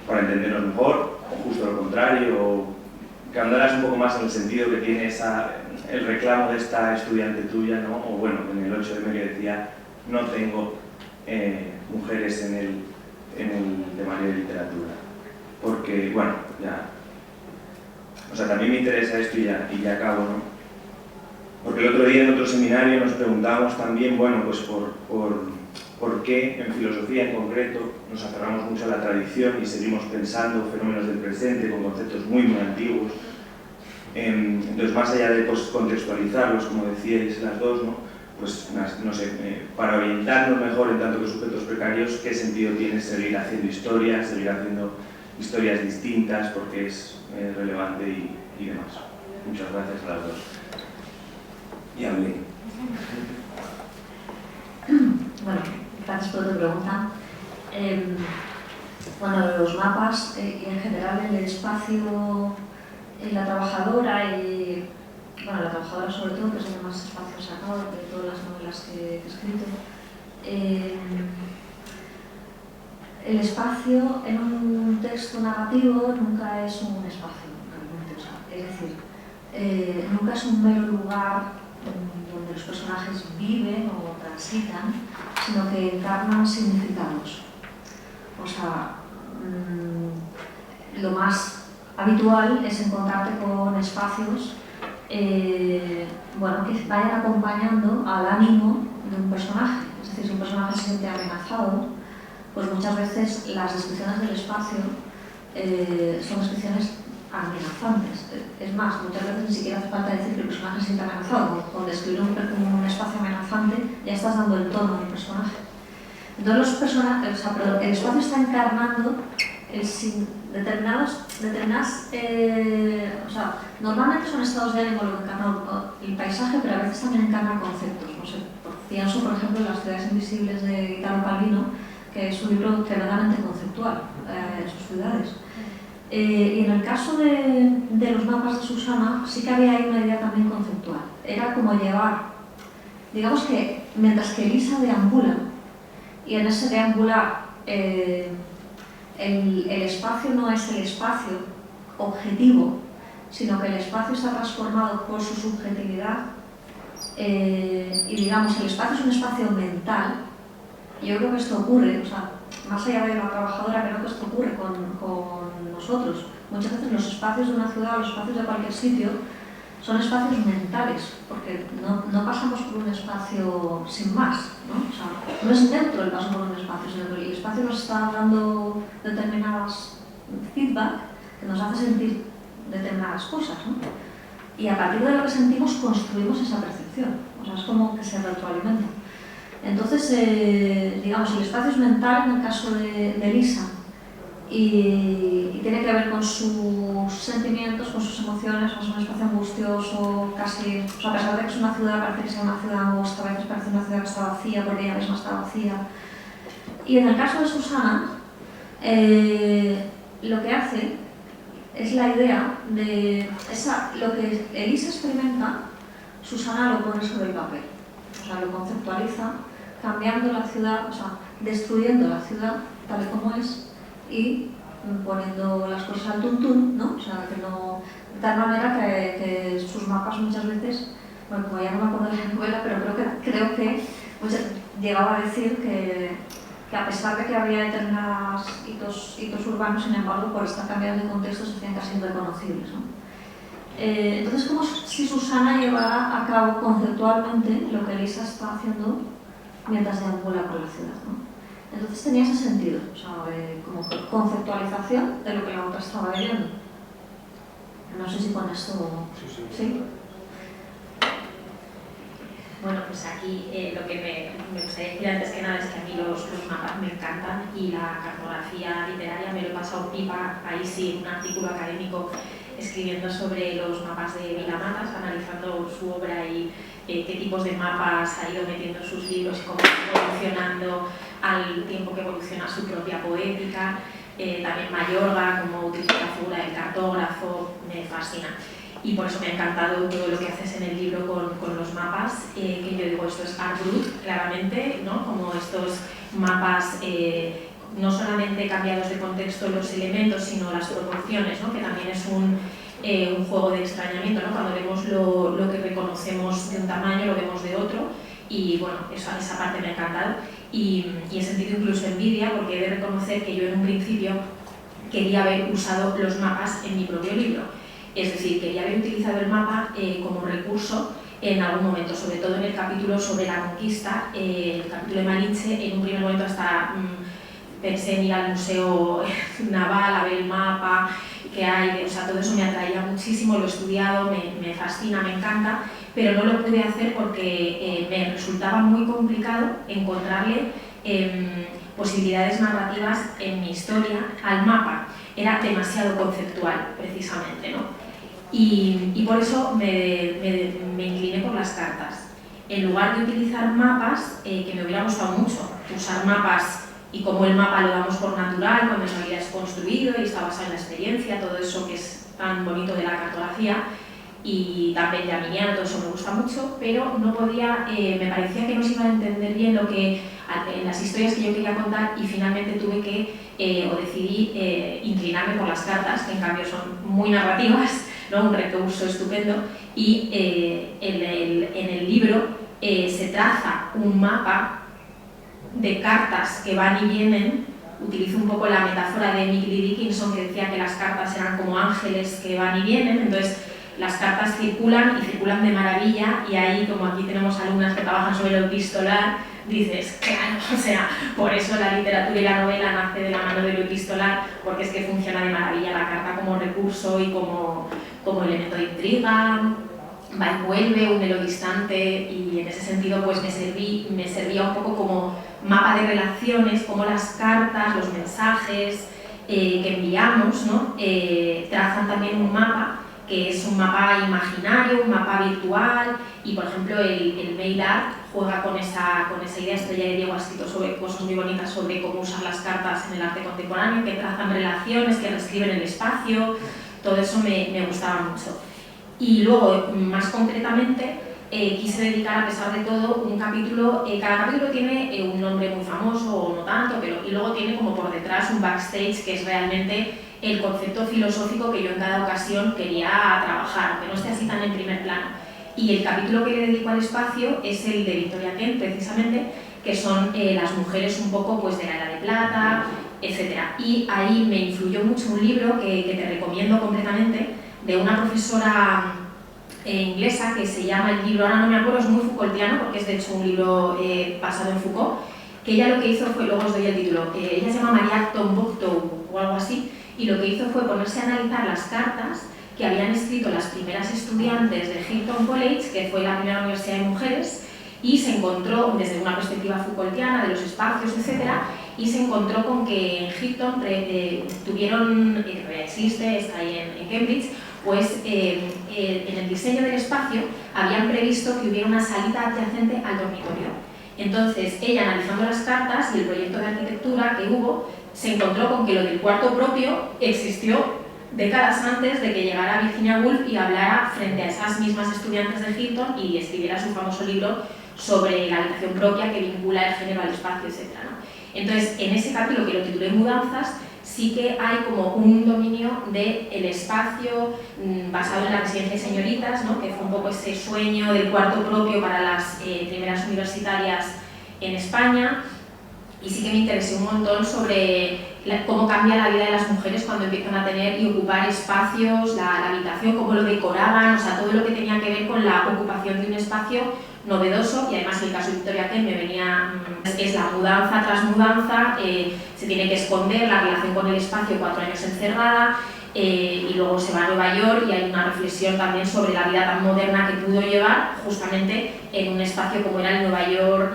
entendernos mejor, o justo lo contrario, o que andaras un poco más en el sentido que tiene el reclamo de esta estudiante tuya, ¿no? O bueno, en el 8M que decía, no tengo mujeres en el temario de literatura. Porque, bueno, ya... O sea, también me interesa esto y ya acabo, ¿no? Porque el otro día en otro seminario nos preguntábamos también, bueno, pues por qué en filosofía en concreto nos aferramos mucho a la tradición y seguimos pensando fenómenos del presente con conceptos muy, muy antiguos. Entonces, más allá de contextualizarlos, como decíais las dos, ¿no? Pues no sé, para orientarnos mejor en tanto que sujetos precarios, ¿qué sentido tiene seguir haciendo historias, seguir haciendo historias distintas, porque es relevante y demás? Muchas gracias a las dos. Y a mí. Bueno, gracias por tu pregunta. Bueno, los mapas y en general el espacio en la trabajadora y bueno, la trabajadora sobre todo, que es donde más espacio he sacado de todas las novelas que he escrito. El espacio en un texto narrativo nunca es un espacio, realmente, o sea, es decir, nunca es un mero lugar donde los personajes viven o transitan, sino que encarnan significados. O sea, lo más habitual es encontrarte con espacios bueno, que vayan acompañando al ánimo de un personaje. Es decir, si un personaje se siente amenazado, pues muchas veces las descripciones del espacio son descripciones amenazantes. Es más, muchas veces ni siquiera hace falta decir que el personaje se siente amenazado. Con describir un espacio amenazante ya estás dando el tono del personaje. Entonces los personajes, o sea, el espacio está encarnando determinadas, o sea, normalmente son estados de ánimo lo que encarna el paisaje, pero a veces también encarna conceptos. No sé, pienso por ejemplo en Las ciudades invisibles de Italo Calvino, que es un libro tremendamente conceptual en sus ciudades. Y en el caso de los mapas de Susana sí que había ahí una idea también conceptual. Era como llevar, digamos que mientras que Elisa deambula, y en ese deambular el espacio no es el espacio objetivo, sino que el espacio está transformado por su subjetividad, y digamos el espacio es un espacio mental. Yo creo que esto ocurre, o sea, más allá de la trabajadora, creo que esto ocurre con nosotros. Muchas veces los espacios de una ciudad, los espacios de cualquier sitio, son espacios mentales, porque no pasamos por un espacio sin más, ¿no? O sea, no es dentro el paso por un espacio, sino que el espacio nos está dando determinadas feedback que nos hace sentir determinadas cosas, ¿no? Y a partir de lo que sentimos construimos esa percepción, o sea, es como que se retroalimenta. Entonces, digamos, el espacio es mental en el caso de Elisa y tiene que ver con sus sentimientos, con sus emociones, es un espacio angustioso, casi, o sea, a pesar de que es una ciudad, parece que sea una ciudad angosta, a veces parece una ciudad que está vacía porque ella misma está vacía. Y en el caso de Susana, lo que hace es la idea de lo que Elisa experimenta, Susana lo pone sobre el papel, o sea, lo conceptualiza, cambiando la ciudad, o sea, destruyendo la ciudad tal y como es y poniendo las cosas al tuntún, ¿no? O sea, que no, de tal manera que sus mapas muchas veces, bueno, como ya no me acuerdo de la novela, pero creo que llegaba a decir que a pesar de que había determinados hitos urbanos, sin embargo, por estar cambiando de contexto se hacían casi irreconocibles, ¿no? Entonces, como si Susana llevara a cabo conceptualmente lo que Elisa está haciendo mientras deambula por la ciudad, ¿no? Entonces tenía ese sentido, o sea, como conceptualización de lo que la otra estaba viviendo. No sé si con esto... ¿Sí? Bueno, pues aquí lo que me gustaría decir antes que nada es que a mí los mapas me encantan y la cartografía literaria me lo he pasado pipa, ahí sí, en un artículo académico escribiendo sobre los mapas de Vila-Matas, analizando su obra y qué tipos de mapas ha ido metiendo en sus libros y cómo está evolucionando al tiempo que evoluciona su propia poética. También Mayorga, cómo utiliza la figura del cartógrafo, me fascina. Y por eso me ha encantado todo lo que haces en el libro con los mapas, que yo digo, esto es art brut, claramente, ¿no? Como estos mapas no solamente cambiados de contexto los elementos, sino las proporciones, ¿no? Que también es un juego de extrañamiento, ¿no? Cuando vemos lo que reconocemos de un tamaño, lo vemos de otro, y bueno, esa parte me ha encantado. Y he sentido incluso envidia, porque he de reconocer que yo en un principio quería haber usado los mapas en mi propio libro. Es decir, quería haber utilizado el mapa como recurso en algún momento, sobre todo en el capítulo sobre la conquista, el capítulo de Malinche. En un primer momento hasta pensé en ir al museo naval a ver el mapa que hay, o sea, todo eso me atraía muchísimo, lo he estudiado, me fascina, me encanta, pero no lo pude hacer porque me resultaba muy complicado encontrarle posibilidades narrativas en mi historia al mapa. Era demasiado conceptual, precisamente, ¿no? Y por eso me incliné por las cartas. En lugar de utilizar mapas, que me hubiera gustado mucho, usar mapas y como el mapa lo damos por natural, cuando en realidad es construido y está basado en la experiencia, todo eso que es tan bonito de la cartografía, y también benjaminiano, todo eso me gusta mucho, pero no podía, me parecía que no se iba a entender bien lo que en las historias que yo quería contar, y finalmente tuve que, o decidí inclinarme por las cartas, que en cambio son muy narrativas, ¿no? Un recurso estupendo, y en el libro se traza un mapa de cartas que van y vienen. Utilizo un poco la metáfora de Emily Dickinson, que decía que las cartas eran como ángeles que van y vienen. Entonces las cartas circulan y circulan de maravilla, y ahí, como aquí tenemos alumnas que trabajan sobre lo epistolar, dices, claro, o sea, por eso la literatura y la novela nace de la mano de lo epistolar, porque es que funciona de maravilla la carta como recurso y como elemento de intriga, va y vuelve, une lo distante, y en ese sentido pues me servía un poco como mapa de relaciones, como las cartas, los mensajes que enviamos, ¿no? Trazan también un mapa que es un mapa imaginario, un mapa virtual, y por ejemplo el mail art juega con esa idea. Estrella de Diego ha escrito sobre cosas muy bonitas sobre cómo usar las cartas en el arte contemporáneo, que trazan relaciones, que reescriben el espacio, todo eso me gustaba mucho. Y luego, más concretamente, quise dedicar, a pesar de todo, un capítulo. Cada capítulo tiene un nombre muy famoso, o no tanto, y luego tiene como por detrás un backstage, que es realmente el concepto filosófico que yo en cada ocasión quería trabajar, aunque no esté así tan en primer plano. Y el capítulo que le dedico al espacio es el de Victoria Kent, precisamente, que son las mujeres un poco pues, de la Edad de Plata, etc. Y ahí me influyó mucho un libro que te recomiendo completamente, de una profesora inglesa, que se llama, el libro, ahora no me acuerdo, es muy Foucaultiano, porque es de hecho un libro basado en Foucault, que ella lo que hizo fue, luego os doy el título, ella se llama Maria Tombuctou o algo así, y lo que hizo fue ponerse a analizar las cartas que habían escrito las primeras estudiantes de Hilton College, que fue la primera universidad de mujeres, y se encontró, desde una perspectiva Foucaultiana, de los espacios, etc., y se encontró con que en Hilton tuvieron, que todavía existe, está ahí en Cambridge, pues en el diseño del espacio habían previsto que hubiera una salita adyacente al dormitorio. Entonces ella, analizando las cartas y el proyecto de arquitectura que hubo, se encontró con que lo del cuarto propio existió décadas antes de que llegara Virginia Woolf y hablara frente a esas mismas estudiantes de Hilton y escribiera su famoso libro sobre la habitación propia, que vincula el género al espacio, etc., ¿no? Entonces, en ese capítulo, que lo titulé Mudanzas, sí que hay como un dominio del espacio basado en la residencia de señoritas, ¿no? Que fue un poco ese sueño del cuarto propio para las primeras universitarias en España. Y sí que me interesé un montón sobre cómo cambia la vida de las mujeres cuando empiezan a tener y ocupar espacios, la habitación, cómo lo decoraban, o sea, todo lo que tenía que ver con la ocupación de un espacio novedoso. Y además en el caso de Victoria Kent me venía, es la mudanza tras mudanza, se tiene que esconder la relación con el espacio, 4 años encerrada, y luego se va a Nueva York y hay una reflexión también sobre la vida tan moderna que pudo llevar justamente en un espacio como era el Nueva York.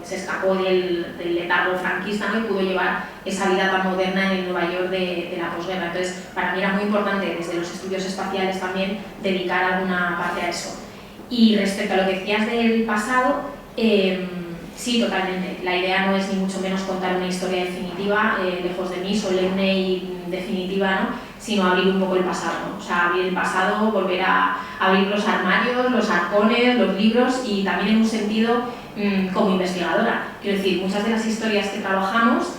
Se escapó del letargo franquista, ¿no? Y pudo llevar esa vida tan moderna en el Nueva York de la posguerra. Entonces, para mí era muy importante desde los estudios espaciales también dedicar alguna parte a eso. Y respecto a lo que decías del pasado, sí, totalmente. La idea no es ni mucho menos contar una historia definitiva, lejos de mí, solemne y definitiva, ¿no? Sino abrir un poco el pasado, ¿no? O sea, abrir el pasado, volver a abrir los armarios, los arcones, los libros, y también en un sentido como investigadora. Quiero decir, muchas de las historias que trabajamos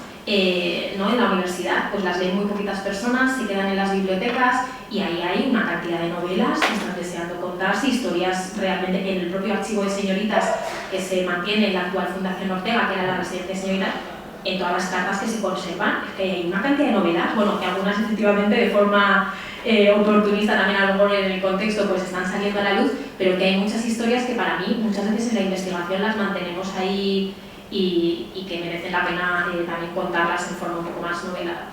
¿no? en la universidad, pues las leen muy poquitas personas, se quedan en las bibliotecas, y ahí hay una cantidad de novelas que están deseando contarse, historias realmente en el propio archivo de señoritas que se mantiene en la actual Fundación Ortega, que era la residencia de señoritas, en todas las cartas que se conservan, que hay una cantidad de novelas, bueno, que algunas efectivamente de forma oportunista también a lo mejor en el contexto pues están saliendo a la luz, pero que hay muchas historias que para mí muchas veces en la investigación las mantenemos ahí y que merecen la pena también contarlas en forma un poco más novelada.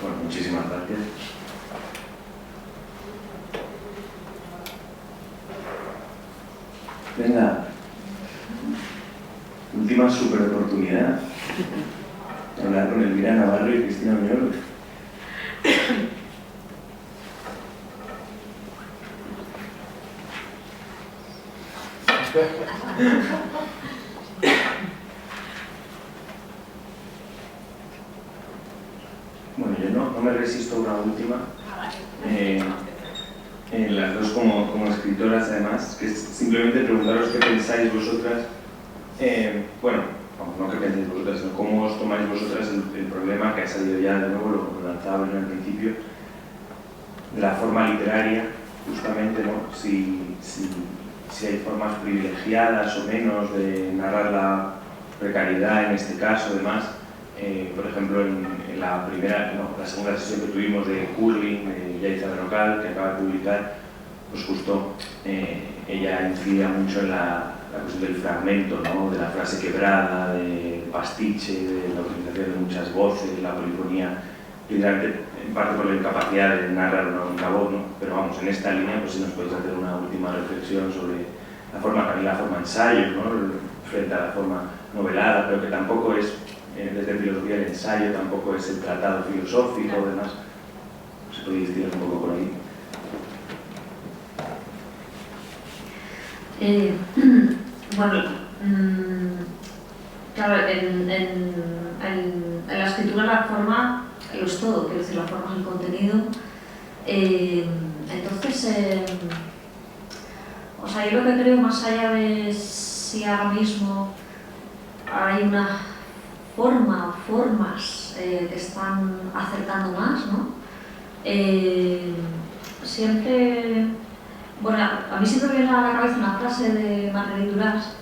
Bueno, muchísimas gracias. Venga, última super oportunidad de hablar con Elvira Navarro y Cristina Miol. Bueno, yo no me resisto a una última. Las dos como escritoras además, que es simplemente preguntaros qué pensáis vosotras, bueno, no qué pensáis vosotras, sino cómo os tomáis vosotras el problema que ha salido ya de nuevo, lo lanzaba en el principio, de la forma literaria, justamente, ¿no? Si hay formas privilegiadas o menos de narrar la precariedad en este caso, además. Por ejemplo, en la segunda sesión que tuvimos de Curling, de Yaiza Berrocal, que acaba de publicar, pues justo ella incidía mucho en la cuestión del fragmento, ¿no? De la frase quebrada, del pastiche, de la utilización de muchas voces, la polifonía, literalmente, en parte por la incapacidad de narrar una única voz, ¿no? Pero vamos, en esta línea, pues si nos podéis hacer una última reflexión sobre la forma, también la forma ensayo, ¿no? Frente a la forma novelada, pero que tampoco es, desde filosofía del ensayo, tampoco es el tratado filosófico, además, se podéis tirar un poco por ahí. Bueno, claro, en la escritura la forma lo es todo, quiero decir, la forma es el contenido. Entonces, o sea, yo lo que creo, más allá de si ahora mismo hay una forma o formas que están acercando más, ¿no? Siempre, bueno, a mí siempre me viene a la cabeza una frase de Marguerite Duras,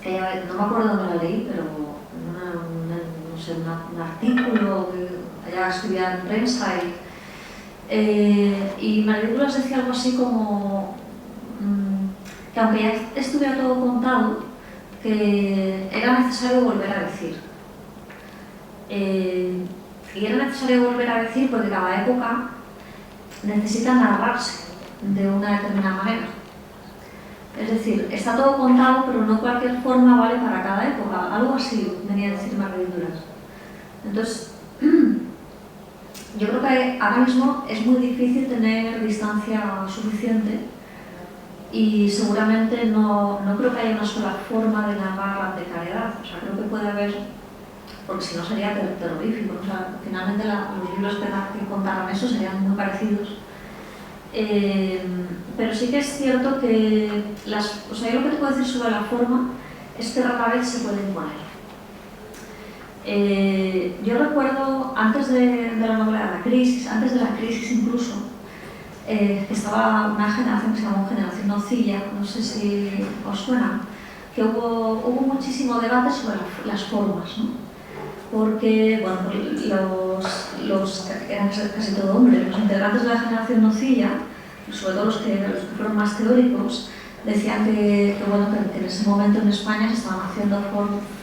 que no me acuerdo dónde la leí, pero no sé, un artículo que ella escribía en prensa, y Marguerite Duras decía algo así como que aunque ya estuviera todo contado, que era necesario volver a decir. Y era necesario volver a decir porque cada época necesita narrarse de una determinada manera. Es decir, está todo contado, pero no cualquier forma vale para cada época. Algo así venía a decir Marguerite Duras. Entonces, yo creo que ahora mismo es muy difícil tener distancia suficiente y seguramente no creo que haya una sola forma de narrar la precariedad. O sea, creo que puede haber, porque si no sería terrorífico. O sea, finalmente los libros que contaran eso serían muy parecidos. Pero sí que es cierto que o sea, yo lo que te puedo decir sobre la forma es que rara vez se puede imponer. Yo recuerdo, antes de la novela de la crisis, antes de la crisis incluso, estaba una generación que se llamó Generación Nocilla, no sé si os suena, que hubo muchísimo debate sobre las formas, ¿no? Porque, bueno, eran casi todo hombres, los integrantes de la Generación Nocilla, sobre todo los que fueron más teóricos, decían que en ese momento en España se estaban haciendo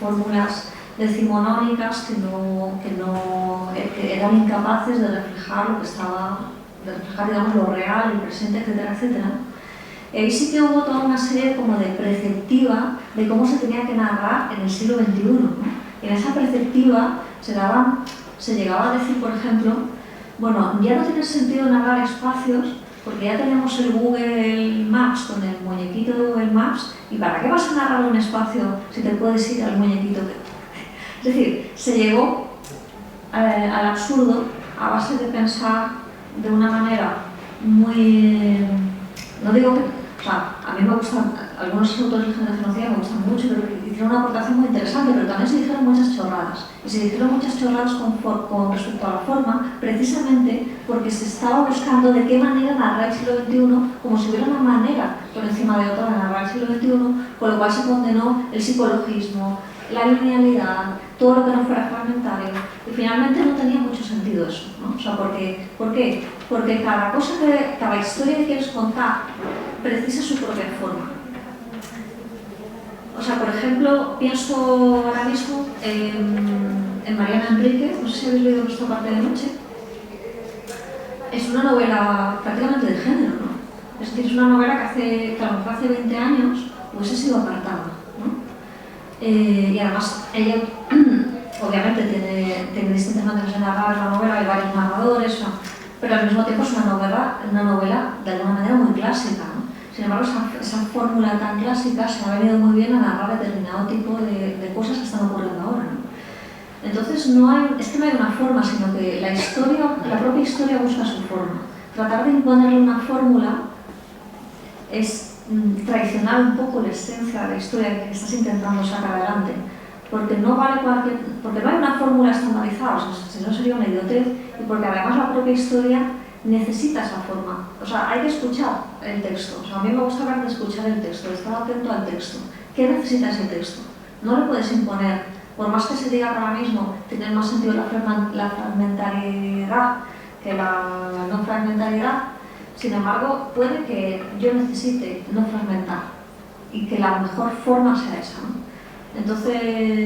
fórmulas decimonónicas que eran incapaces de reflejar lo que estaba, de reflejar, digamos, lo real, el presente, etcétera, etcétera. Y ahí sí que hubo toda una serie como de preceptiva de cómo se tenía que narrar en el siglo XXI, ¿no? Y en esa preceptiva se llegaba a decir, por ejemplo, bueno, ya no tiene sentido narrar espacios porque ya tenemos el Google Maps con el muñequito de Google Maps, ¿y para qué vas a narrar un espacio si te puedes ir al muñequito? Es decir, se llegó al absurdo a base de pensar de una manera muy... No digo que... O sea, a mí me gustan, algunos autores de Generación Nocilla me gustan mucho, pero hicieron una aportación muy interesante, pero también se dijeron muchas chorradas. Y se dijeron muchas chorradas con respecto a la forma, precisamente porque se estaba buscando de qué manera narrar el siglo XXI, como si hubiera una manera por encima de otra de narrar el siglo XXI, con lo cual se condenó el psicologismo, la linealidad, todo lo que no fuera fragmentario, y finalmente no tenía mucho sentido eso, ¿no? O sea, ¿por qué? Porque cada historia que quieres contar precisa su propia forma. O sea, por ejemplo, pienso ahora mismo en Mariana Enríquez, no sé si habéis leído Nuestra parte de noche. Es una novela prácticamente de género, ¿no? Es decir, es una novela que a lo mejor hace 20 años hubiese sido apartada, ¿no? Y además ella obviamente tiene distintas maneras de narrar la novela, hay varios narradores, pero al mismo tiempo es una novela de alguna manera muy clásica, ¿no? Sin embargo, esa fórmula tan clásica se ha venido muy bien a narrar determinado tipo de cosas que están ocurriendo ahora, ¿no? Entonces es que no hay una forma, sino que la propia historia busca su forma. Tratar de imponerle una fórmula es traicionar un poco la esencia de la historia que estás intentando sacar adelante, porque no hay una fórmula estandarizada, o sea, si no sería una idiotez, y porque además la propia historia necesita esa forma. O sea, hay que escuchar el texto. O sea, a mí me gusta hablar de escuchar el texto, de estar atento al texto. ¿Qué necesita ese texto? No le puedes imponer, por más que se diga que ahora mismo tiene más sentido la fragmentariedad que la no fragmentariedad. Sin embargo, puede que yo necesite no fragmentar y que la mejor forma sea esa, ¿no? Entonces,